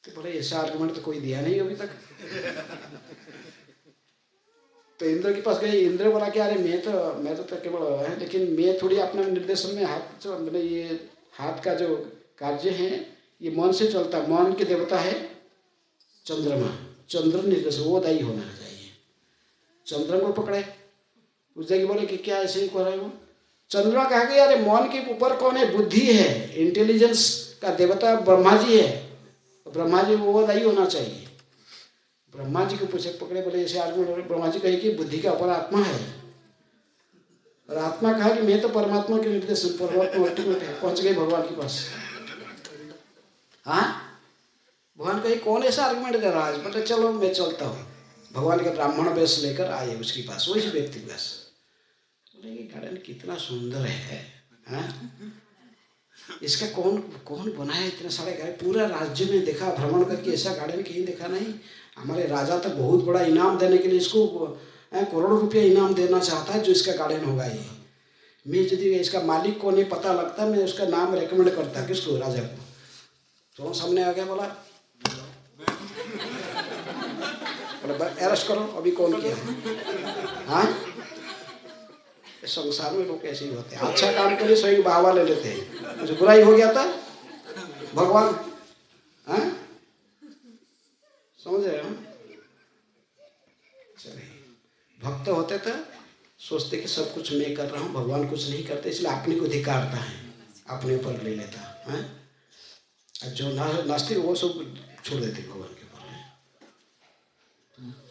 तो बोले ऐसा आर्गुमेंट तो कोई दिया नहीं अभी तक। तो इंद्र के पास गए, इंद्र बोला कि अरे मैं तो केवल है, लेकिन मैं थोड़ी अपने निर्देशन में हाथ, मतलब ये हाथ का जो कार्य है ये मन से चलता, मन के देवता है चंद्रमा, चंद्र निर्देश वो दायी होना चाहिए। चंद्रमा को पकड़े, उस जगह बोले कि क्या ऐसे ही कर रहे हो? चंद्रमा कहा कि अरे मन के ऊपर कौन है? बुद्धि है, इंटेलिजेंस का देवता ब्रह्मा जी है, ब्रह्मा जी वो दायी होना चाहिए। ब्रह्मा जी को पूछे पकड़े, बोले ऐसे आदमी, ब्रह्मा जी कहे कि बुद्धि का अपर आत्मा है, और आत्मा कहा कि मैं तो परमात्मा के निर्देश, परमात्मा अल्टीमेट है, पहुंच गए भगवान के पास। हाँ, भगवान कहे कौन ऐसा आर्गुमेंट दे रहा है? बेटा चलो मैं चलता हूँ। भगवान के ब्राह्मण वेश लेकर आए उसके पास, वही व्यक्ति के पास। बोले ये गार्डन कितना सुंदर है, इसका कौन बनाया? इतने सारे गार्डन पूरा राज्य में देखा, भ्रमण करके ऐसा गार्डन कहीं देखा नहीं। हमारे राजा तो बहुत बड़ा इनाम देने के लिए इसको करोड़ों रुपया इनाम देना चाहता है जो इसका गार्डन होगा। ये मैं यदि इसका मालिक को नहीं पता लगता, मैं उसका नाम रेकमेंड करता। किसको? राजा को। तो सामने आ गया, बोला अरेस्ट करो, अभी कौन किया? हाँ, संसार में लोग ऐसे ही होते हैं, अच्छा काम के लिए स्वयं बाहवा ले लेते हैं, कुछ बुराई हो गया था भगवान, हाँ समझ रहे हो? चलिए, भक्त होते थे सोचते कि सब कुछ मैं कर रहा हूँ, भगवान कुछ नहीं करते, इसलिए अपने को अधिकारता है, अपने ऊपर ले लेता है। जो नास्तिक वो सब छोड़ देते भगवान के ऊपर।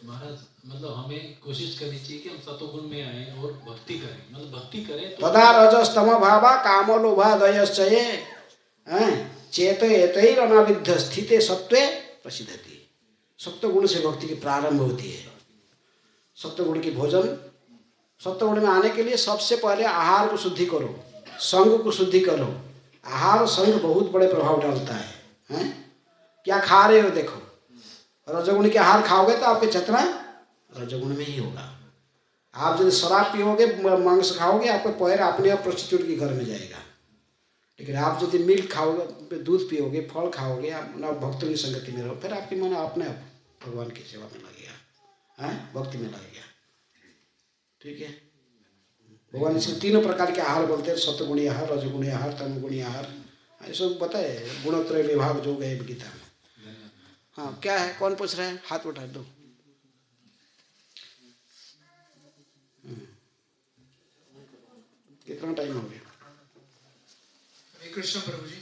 महाराज मतलब हमें कोशिश करनी चाहिए कि हम सतोगुण में आए और भक्ति करें, मतलब भक्ति करें तदा रजस्तम भावा कामो लोभादयश्चये चेतयेतैर अनाविद्ध स्थिते सत्वे प्रसिद्धति। सप्तगुण से भक्ति की प्रारंभ होती है। सप्तगुण की भोजन, सप्तगुण में आने के लिए सबसे पहले आहार को शुद्धि करो, संग को शुद्धि करो। आहार संग बहुत बड़े प्रभाव डालता है, हैं? क्या खा रहे हो देखो। रजोगुण के आहार खाओगे तो आपके चेतना रजोगुण में ही होगा। आप यदि शराब पियोगे, मांस खाओगे, आपका पैर अपने आप प्रोस्टिट्यूट के घर में जाएगा। लेकिन आप यदि मिल्क खाओगे, दूध पियोगे, फल खाओगे, आप भक्तों की संगति में रहो, फिर आपकी मन अपने आप भगवान की सेवा में लगेगा, हैं? भक्ति में लगेगा। ठीक है, भगवान इसके तीनों प्रकार के आहार बोलते हैं, सत्वगुणी आहार, रजोगुणी आहार, तमगुणी आहार, ऐसा बताए गुणत्रय विभाग जो गए गीता में। हाँ, क्या है? कौन पूछ रहे हैं? हाथ उठा दो। कितना टाइम हो गया? हरे कृष्ण प्रभु जी।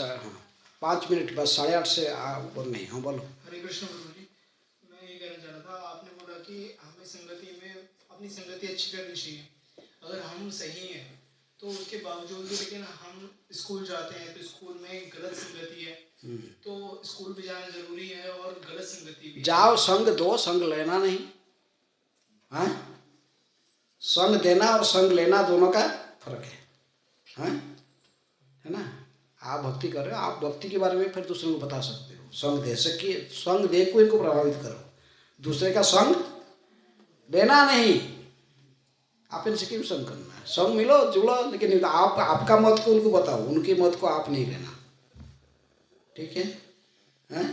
हाँ, 5 मिनट बस, 8:30 से ऊपर नहीं। हाँ बोलो। हरे कृष्ण प्रभु जी, मैं ये कहना चाह रहा था, आपने बोला कि हमें संगति में अपनी संगति अच्छी करनी चाहिए। अगर हम सही हैं तो उसके बावजूद भी, लेकिन हम स्कूल जाते हैं तो स्कूल में गलत संगति है, तो स्कूल भी जाना जरूरी है और गलत संगति भी। जाओ, संग दो, संग लेना नहीं। हाँ, संग देना और संग लेना दोनों का फर्क है, हाँ? है ना? आप भक्ति कर रहे हो, आप भक्ति के बारे में फिर दूसरे को बता सकते हो। संग दे सकिए, संग दे को इनको प्रभावित करो, दूसरे का संग लेना नहीं। आप इनसे क्यों संग करना है? संग मिलो, जुड़ो, लेकिन आप आपका मत को उनको बताओ, उनके मत को आप नहीं लेना। ठीक है, हैं?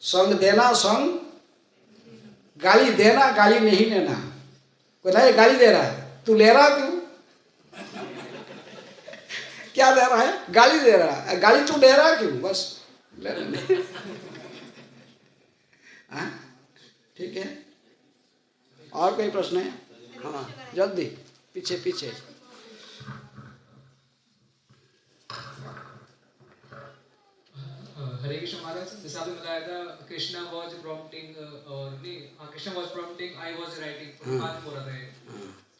संग देना, संग गाली देना, गाली नहीं लेना। कोई नहीं गाली दे रहा है, तू ले रहा क्यों? क्या दे रहा है? गाली दे रहा है। गाली तू ले रहा क्यों? बस ले लेने। हाँ ठीक है। और कोई प्रश्न है? हाँ जल्दी, पीछे पीछे। हरे कृष्ण महाराज, जैसा आपने बताया था कृष्णा वाज प्रॉम्प्टिंग और नहीं, Krishna was prompting, I was writing, बात हो रहा था।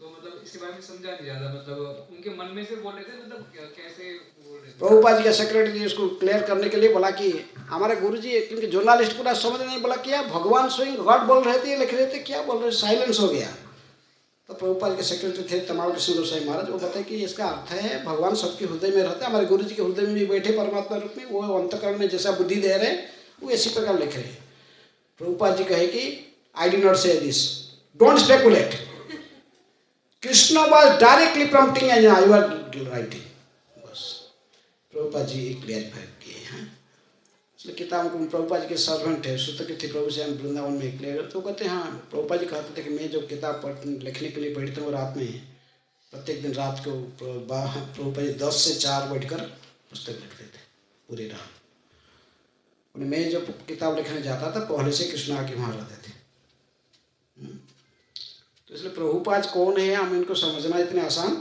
तो मतलब इसके बारे में समझा नहीं ज्यादा, मतलब उनके मन में से बोल रहे थे, मतलब कैसे बोल रहे थे? प्रभुपाद जी का सेक्रेटरी जी उसको क्लियर करने के लिए बोला कि हमारे गुरुजी, क्योंकि जर्नलिस्ट पूरा समझ नहीं, बोला क्या भगवान स्वयं गॉड बोल रहे थे, लिख रहे थे, क्या बोल रहे थे, साइलेंस हो गया। तो प्रभुपाद के सेक्रेटरी थे तमाल कृष्ण गोसाई महाराज, वो बताए कि इसका अर्थ है भगवान सबके हृदय में रहते हैं, हमारे गुरु जी के हृदय में भी बैठे परमात्मा रूप में, वो अंतकरण में जैसा बुद्धि दे रहे हैं वो इसी प्रकार लिख रहे हैं। प्रभुपाद जी कहे कि आई डू नॉट से this, don't speculate, Krishna was directly prompting and I was writing. बस प्रभुपाद जी क्लियरिफाई किए हैं। इसलिए किताब को प्रभुपाद जी के सर्वेंट है, सुतकीर्ति प्रभु से हम वृंदावन में क्लियर, तो कहते हैं हाँ, प्रभुपाद जी कहते थे कि मैं जो किताब लिखने के लिए बैठता हूँ रात में, प्रत्येक दिन रात को प्रभुपाद जी 10 से 4 बैठकर पुस्तक लिखते थे पूरी रात। मैं जब किताब लिखने जाता था पहले से कृष्ण आके वहाँ रहते थे। तो इसलिए प्रभुपाद कौन है हम इनको समझना इतने आसान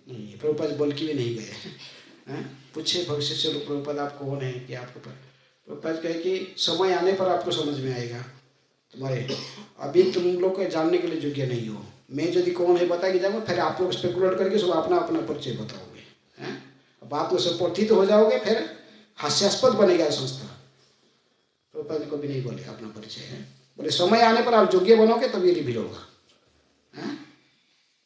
नहीं है। प्रभुपाद बोल के भी नहीं गए, पूछे भविष्य से लोग प्रभुपाद आप कौन है, कि आपको प्रभुपाद कहे कि समय आने पर आपको समझ में आएगा, तुम्हारे अभी तुम लोग को जानने के लिए योग्य नहीं हो। मैं यदि कौन है बता के जाऊँगा, फिर आप लोग स्पेकुलेट करके सब अपना अपना परिचय बताओगे, हैं बात में सब प्रतीत हो जाओगे, फिर हास्यास्पद बनेगा संस्था। प्रभुपाद को भी नहीं बोले अपना परिचय है, बोले समय आने पर आप योग्य बनोगे तब ये रिवील होगा।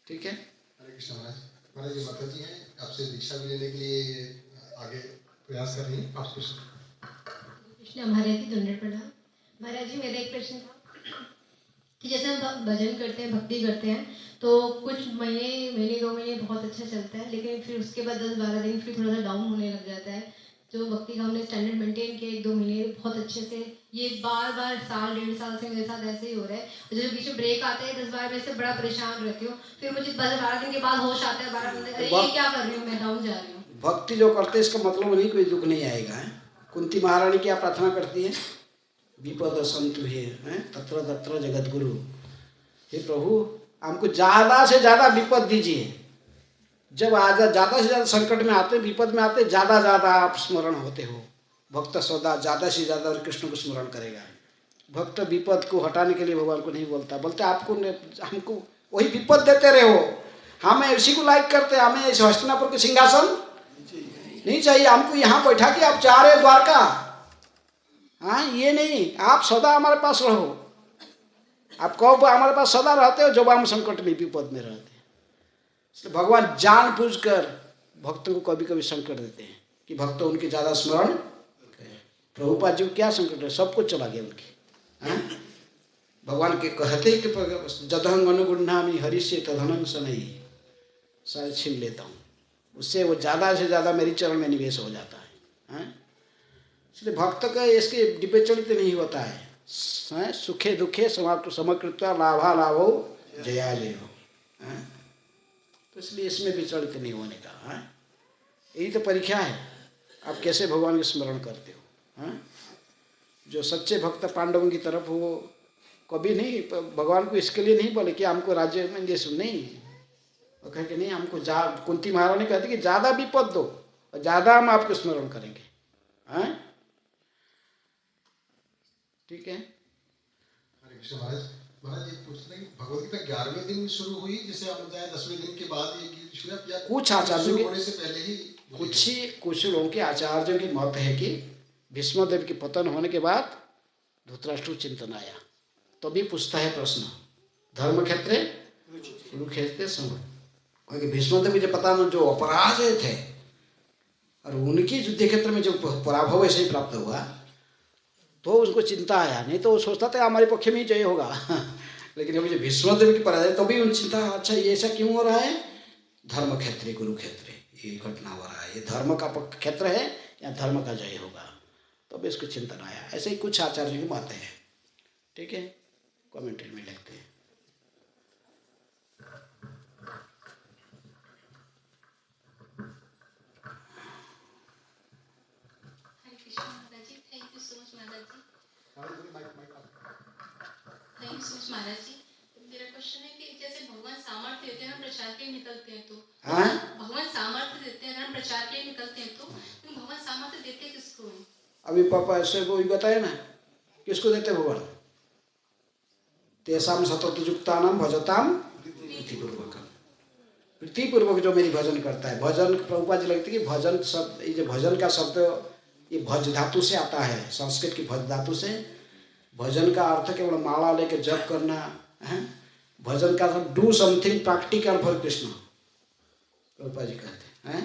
ठीक है। हरे कृष्ण महाराज। महाराज जी माता जी हैं, आपसे दीक्षा भी लेने के लिए आगे प्रयास कर रही हैं, आप कुछ कृष्ण महाराज जी दंडवत प्रणाम। महाराज जी मेरा एक प्रश्न था कि जैसे हम भजन करते हैं, भक्ति करते हैं, तो कुछ महीने 2 महीने बहुत अच्छा चलता है, लेकिन फिर उसके बाद 10-12 दिन फिर थोड़ा सा डाउन होने लग जाता है। जो भक्ति का हमने स्टैंडर्ड मेंटेन किया 1-2 महीने बहुत अच्छे से, ये बार साल 1.5 साल से मेरे साथ ऐसे ही हो रहा है। जो बीच में ब्रेक आते हैं 10-12 दिन से बड़ा परेशान रहती हूँ, फिर मुझे 12 दिन के बाद होश आता है, 12 दिन अरे ये क्या कर रही हूँ मैं, डाउन जा रही हूँ। भक्ति जो करते हैं इसका मतलब नहीं कोई दुख नहीं आएगा। है कुंती महारानी क्या प्रार्थना करती है, विपद संतु है तत्र तत्र जगत गुरु, हे प्रभु हमको ज़्यादा से ज़्यादा विपद दीजिए। जब ज़्यादा से ज़्यादा संकट में आते, विपद में आते, ज़्यादा आप स्मरण होते हो। भक्त सदा ज़्यादा से ज़्यादा कृष्ण को स्मरण करेगा। भक्त विपद को हटाने के लिए भगवान को नहीं बोलता, बोलते आपको हमको वही विपद देते रहे हो, हमें उसी को लाइक करते, हमें इस हस्तिनापुर के सिंहासन नहीं चाहिए, हमको यहाँ बैठा के आप चाह रहे द्वारका। हाँ ये नहीं, आप सदा हमारे पास रहो। आप कब हमारे पास सदा रहते हो जब हम संकट में विपद में रहते हैं। इसलिए भगवान जानबूझकर भक्तों को कभी कभी संकट देते हैं कि भक्त उनके ज़्यादा स्मरण करें। प्रभुपाद जी को क्या संकट है, सब कुछ चला गया उनके। भगवान के कहते कि जदहंग अनुगुणामी हरि से तदहंग सनई, सारे छीन लेता हूँ, उससे वो ज़्यादा से ज़्यादा मेरी चरण में निवेश हो जाता है। इसलिए भक्त का इसके डिपेचलित नहीं होता है। सुखे दुखे समकृत्वा लाभा लाभो जया जय हो। तो इसलिए इसमें विचलित नहीं होने का। यही तो परीक्षा है, आप कैसे भगवान के स्मरण करते हो। जो सच्चे भक्त पांडवों की तरफ वो कभी नहीं भगवान को इसके लिए नहीं बोले कि हमको राज्य में देश नहीं, वो कहे कि नहीं हमको कुंती महारानी कहती कि ज़्यादा विपद दो और ज़्यादा हम आपको स्मरण करेंगे। ठीक है। हरे कृष्ण महाराज। महाराज ये पूछ रहे हैं कि भगवदगीता 11वें दिन शुरू हुई, जिसे आप बताया 10वें दिन के बाद ये गीत शुरू किया, कुछ आचार्यों होने से पहले ही कुछ लोगों के आचार्यों की मत है कि भीष्मदेव के पतन होने के बाद धृतराष्ट्र चिंतन आया, तो भी पूछता है प्रश्न धर्म क्षेत्र कुरुक्षेत्र समझ, क्योंकि भीष्मदेव के पता में जो अपराजय थे और उनकी युद्ध क्षेत्र में जो पराभव ऐसे ही प्राप्त हुआ, तो उसको चिंता आया। नहीं तो वो सोचता था हमारे पक्ष में ही जय होगा लेकिन अभी जो भीष्मदेव की पराजय, तो भी उन चिंता, अच्छा ये ऐसा क्यों हो रहा है, धर्म क्षेत्र कुरुक्षेत्र ये घटना हो रहा है, ये धर्म का क्षेत्र है या धर्म का जय होगा। तो भी इसको चिंतन आया। ऐसे ही कुछ आचार्यों की बातें हैं, ठीक है, कमेंट्री में लिखते हैं। महाराज जी, मेरा क्वेश्चन है कि जैसे भगवान सामर्थ्य देते हैं, हम प्रचार के लिए निकलते हैं, तो भगवान सामर्थ्य देते हैं, अगर हम प्रचार के लिए निकलते हैं, तो भगवान सामर्थ्य देते किसको? अभी पापा ऐसे को भी बताया ना, किसको देते भगवान? तेसाम सततयुक्तानाम भजताम प्रीतिपूर्वक। प्रीतिपूर्वक जो मेरी भजन करता है, भजन प्रभुपाद जी लगती है कि भजन शब्द, ये जो भजन का शब्द ये भज धातु से आता है, संस्कृत की भज धातु से। भजन का अर्थ केवल माला लेके जप करना है। भजन का अर्थ do something practical for Krishna, Prabhupada ji कहते हैं।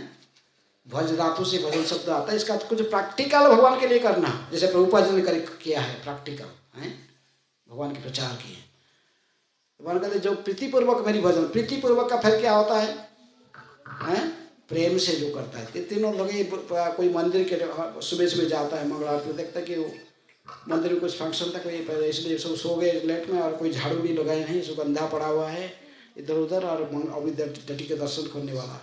भज धातु से भजन शब्द आता है, इसका कुछ प्रैक्टिकल भगवान के लिए करना, जैसे प्रभुपाद जी ने किया है प्रैक्टिकल है, भगवान के प्रचार किए। भगवान कहते जो प्रीतिपूर्वक मेरी भजन, प्रीतिपूर्वक का फिर क्या होता है? प्रेम से जो करता है। तीनों लोग कोई मंदिर के सुबह सुबह जाता है, मंगल आरती देखता है कि वो मंदिर में कुछ फंक्शन था कोई, इसलिए सब सो गए लेट में, और कोई झाड़ू भी लगाए नहीं, सुगंधा पड़ा हुआ है इधर उधर, और अभी डटी के दर्शन करने वाला।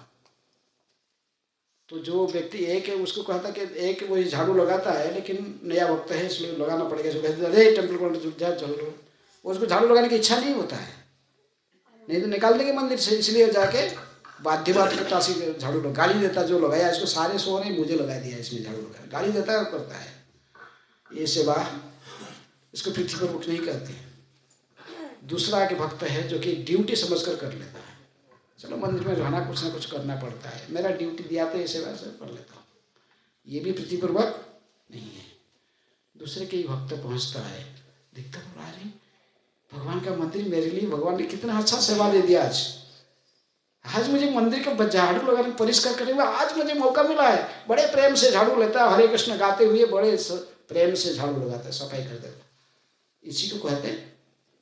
तो जो व्यक्ति एक है उसको कहता कि एक वही झाड़ू लगाता है, लेकिन नया भक्त है इसलिए लगाना पड़ेगा, अरे टेम्पल को चल लो, उसको झाड़ू लगाने की इच्छा नहीं होता है, नहीं तो निकाल देंगे मंदिर से। इसलिए जाके बाध्यता से झाड़ू लगा, गाली देता जो लगाया इसको, सारे सो रहे मुझे लगा दिया इसमें झाड़ू लगा, गाली देता है और करता है। ये सेवा इसको प्रीतिपूर्वक नहीं करते। दूसरा के भक्त है जो कि ड्यूटी समझकर कर लेता है, चलो मंदिर में रहना कुछ ना कुछ करना पड़ता है, मेरा ड्यूटी दिया तो ये सेवा से कर लेता हूँ, ये भी प्रीतिपूर्वक नहीं है। दूसरे के ही भक्त पहुँचता है, दिखता तो रहा नहीं भगवान का मंदिर मेरे लिए भगवान ने कितना अच्छा सेवा दे दिया। आज मुझे मंदिर का झाड़ू लगाने परिष्कार करने में आज मुझे मौका मिला है, बड़े प्रेम से झाड़ू लेता है, हरे कृष्ण गाते हुए बड़े प्रेम से झाड़ू लगाता है, सफाई कर देता है। इसी को कहते हैं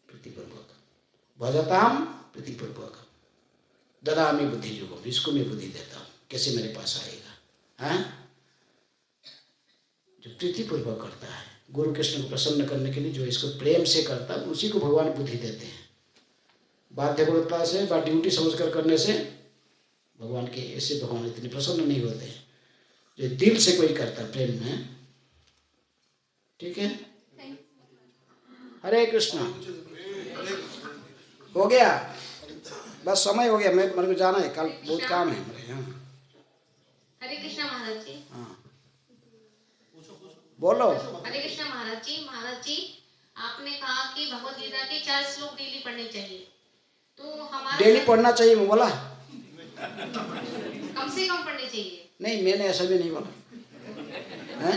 प्रीतिपूर्वक। भजताम प्रीतिपूर्वक ददामि बुद्धि योगम, इसको मैं बुद्धि देता हूँ कैसे मेरे पास आएगा। हाँ, जो प्रीतिपूर्वक करता है, गुरु कृष्ण को प्रसन्न करने के लिए जो इसको प्रेम से करता है, उसी को भगवान बुद्धि देते हैं। बाध्यता से व ड्यूटी समझकर करने से भगवान के ऐसे भगवान इतने प्रसन्न नहीं होते हैं। जो दिल से कोई करता है प्रेम में, ठीक है। हरे कृष्णा, हो गया, बस समय हो गया, मेरे को जाना है, कल बहुत काम है मेरे। हाँ, हरे कृष्णा महाराज जी। हाँ बोलो। हरे कृष्णा महाराज जी। महाराज जी, आपने कहा कि भगवत गीता के 4 श्लोक डेली पढ़ने चाहिए, तो हमारा डेली पढ़ना चाहिए मैं बोला? कम से कम पढ़ने चाहिए? नहीं, मैंने ऐसा भी नहीं बोला है।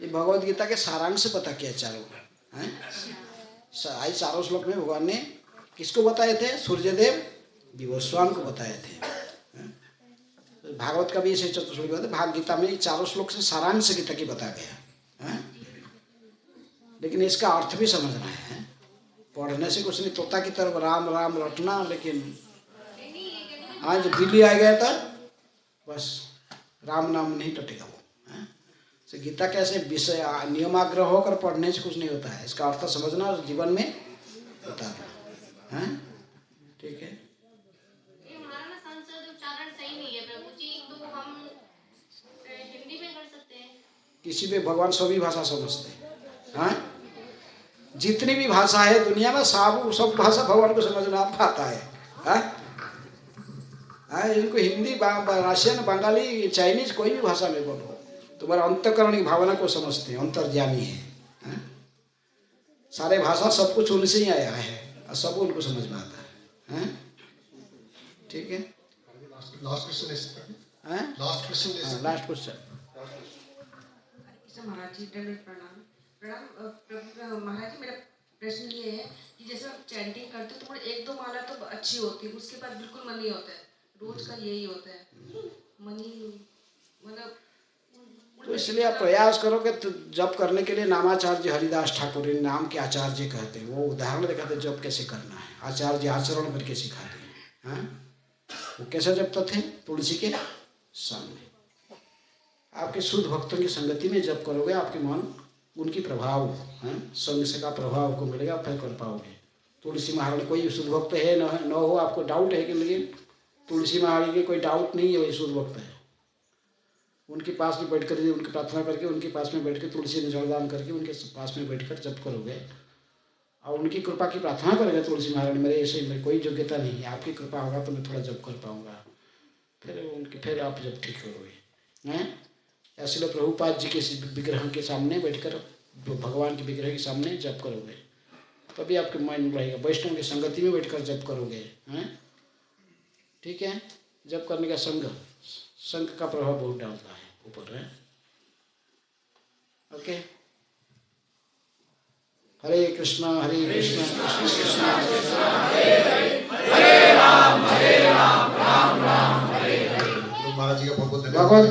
ये भगवत गीता के सारांश पता किया चारों हैं। आई 4 श्लोक में भगवान ने किसको बताए थे? सूर्यदेव विवस्वान को बताए थे। भागवत का भी इसे चतुर्श्लोक है, भाग गीता में 4 श्लोक से सारांश गीता की बता गया है। लेकिन इसका अर्थ भी समझना है, पढ़ने से कुछ नहीं, तोता की तरफ राम राम रटना, लेकिन आज दिल्ली आ गया था बस राम नाम नहीं टटेगा वो। तो गीता कैसे विषय नियमाग्रह होकर पढ़ने से कुछ नहीं होता है, इसका अर्थ समझना और जीवन में उतारना है, ठीक है। हमारा संस्कृत उच्चारण सही नहीं है प्रभु जी, तो हम हिंदी में कर सकते हैं? किसी भी भगवान सभी भाषा समझते हैं। जितनी भी भाषा है दुनिया में सब भाषा भगवान को समझना आता है। इनको हिंदी, रशियन, बंगाली, चाइनीज, कोई भी भाषा में बोलो, तुम्हारा अंतःकरण की भावना को समझते हैं, अंतर्ज्ञानी है। सारे भाषा सब कुछ उनसे ही आया है और सब उनको समझ में आता है, ठीक है। लास्ट क्वेश्चन महाराज जी प्रणाम। महाराज जी, मेरा प्रश्न ये है कि जैसे आप चैंटिंग करते हो तो 1-2 माला तो अच्छी होती है, उसके बाद बिल्कुल मन नहीं होता है, रोज का यही होता है मन ही, मतलब तो इसलिए आप प्रयास करोगे तो जप करने के लिए नामाचार्य हरिदास ठाकुर नाम के आचार्य कहते हैं, वो उदाहरण दिखाते जप कैसे करना है, आचार्य आचरण करके सिखाते हैं। वो कैसे जपते थे? तुलसी के सामने आपके शुद्ध भक्तों की संगति में जब करोगे आपके मन उनकी प्रभाव है, संग से का प्रभाव को मिलेगा, फिर कर पाओगे। तुलसी महारानी कोई शुद्ध भक्त है न हो, आपको डाउट है कि लेकिन तुलसी महारानी के कोई डाउट नहीं है, वही शुद्ध भक्त है। उनके पास में बैठ कर उनकी प्रार्थना करके उनके पास में बैठ कर तुलसी में जलदान करके उनके पास में बैठ कर जब करोगे और उनकी कृपा की प्रार्थना करोगे, तुलसी महारानी मेरे ऐसे मेरी कोई योग्यता नहीं है, आपकी कृपा होगा तो मैं थोड़ा जब कर पाऊँगा, फिर आप जब ठीक करोगे हैं। ऐसे प्रभुपाद जी के विग्रह के सामने बैठकर भगवान के विग्रह के सामने जप करोगे तभी आपके माइंड रहेगा। वैष्णव की संगति में बैठकर जप करोगे हैं, ठीक है। जप करने का संग का प्रभाव बहुत डालता है ऊपर है। ओके, हरे कृष्णा कृष्ण कृष्ण महाराज जी का बहुत बहुत भगवत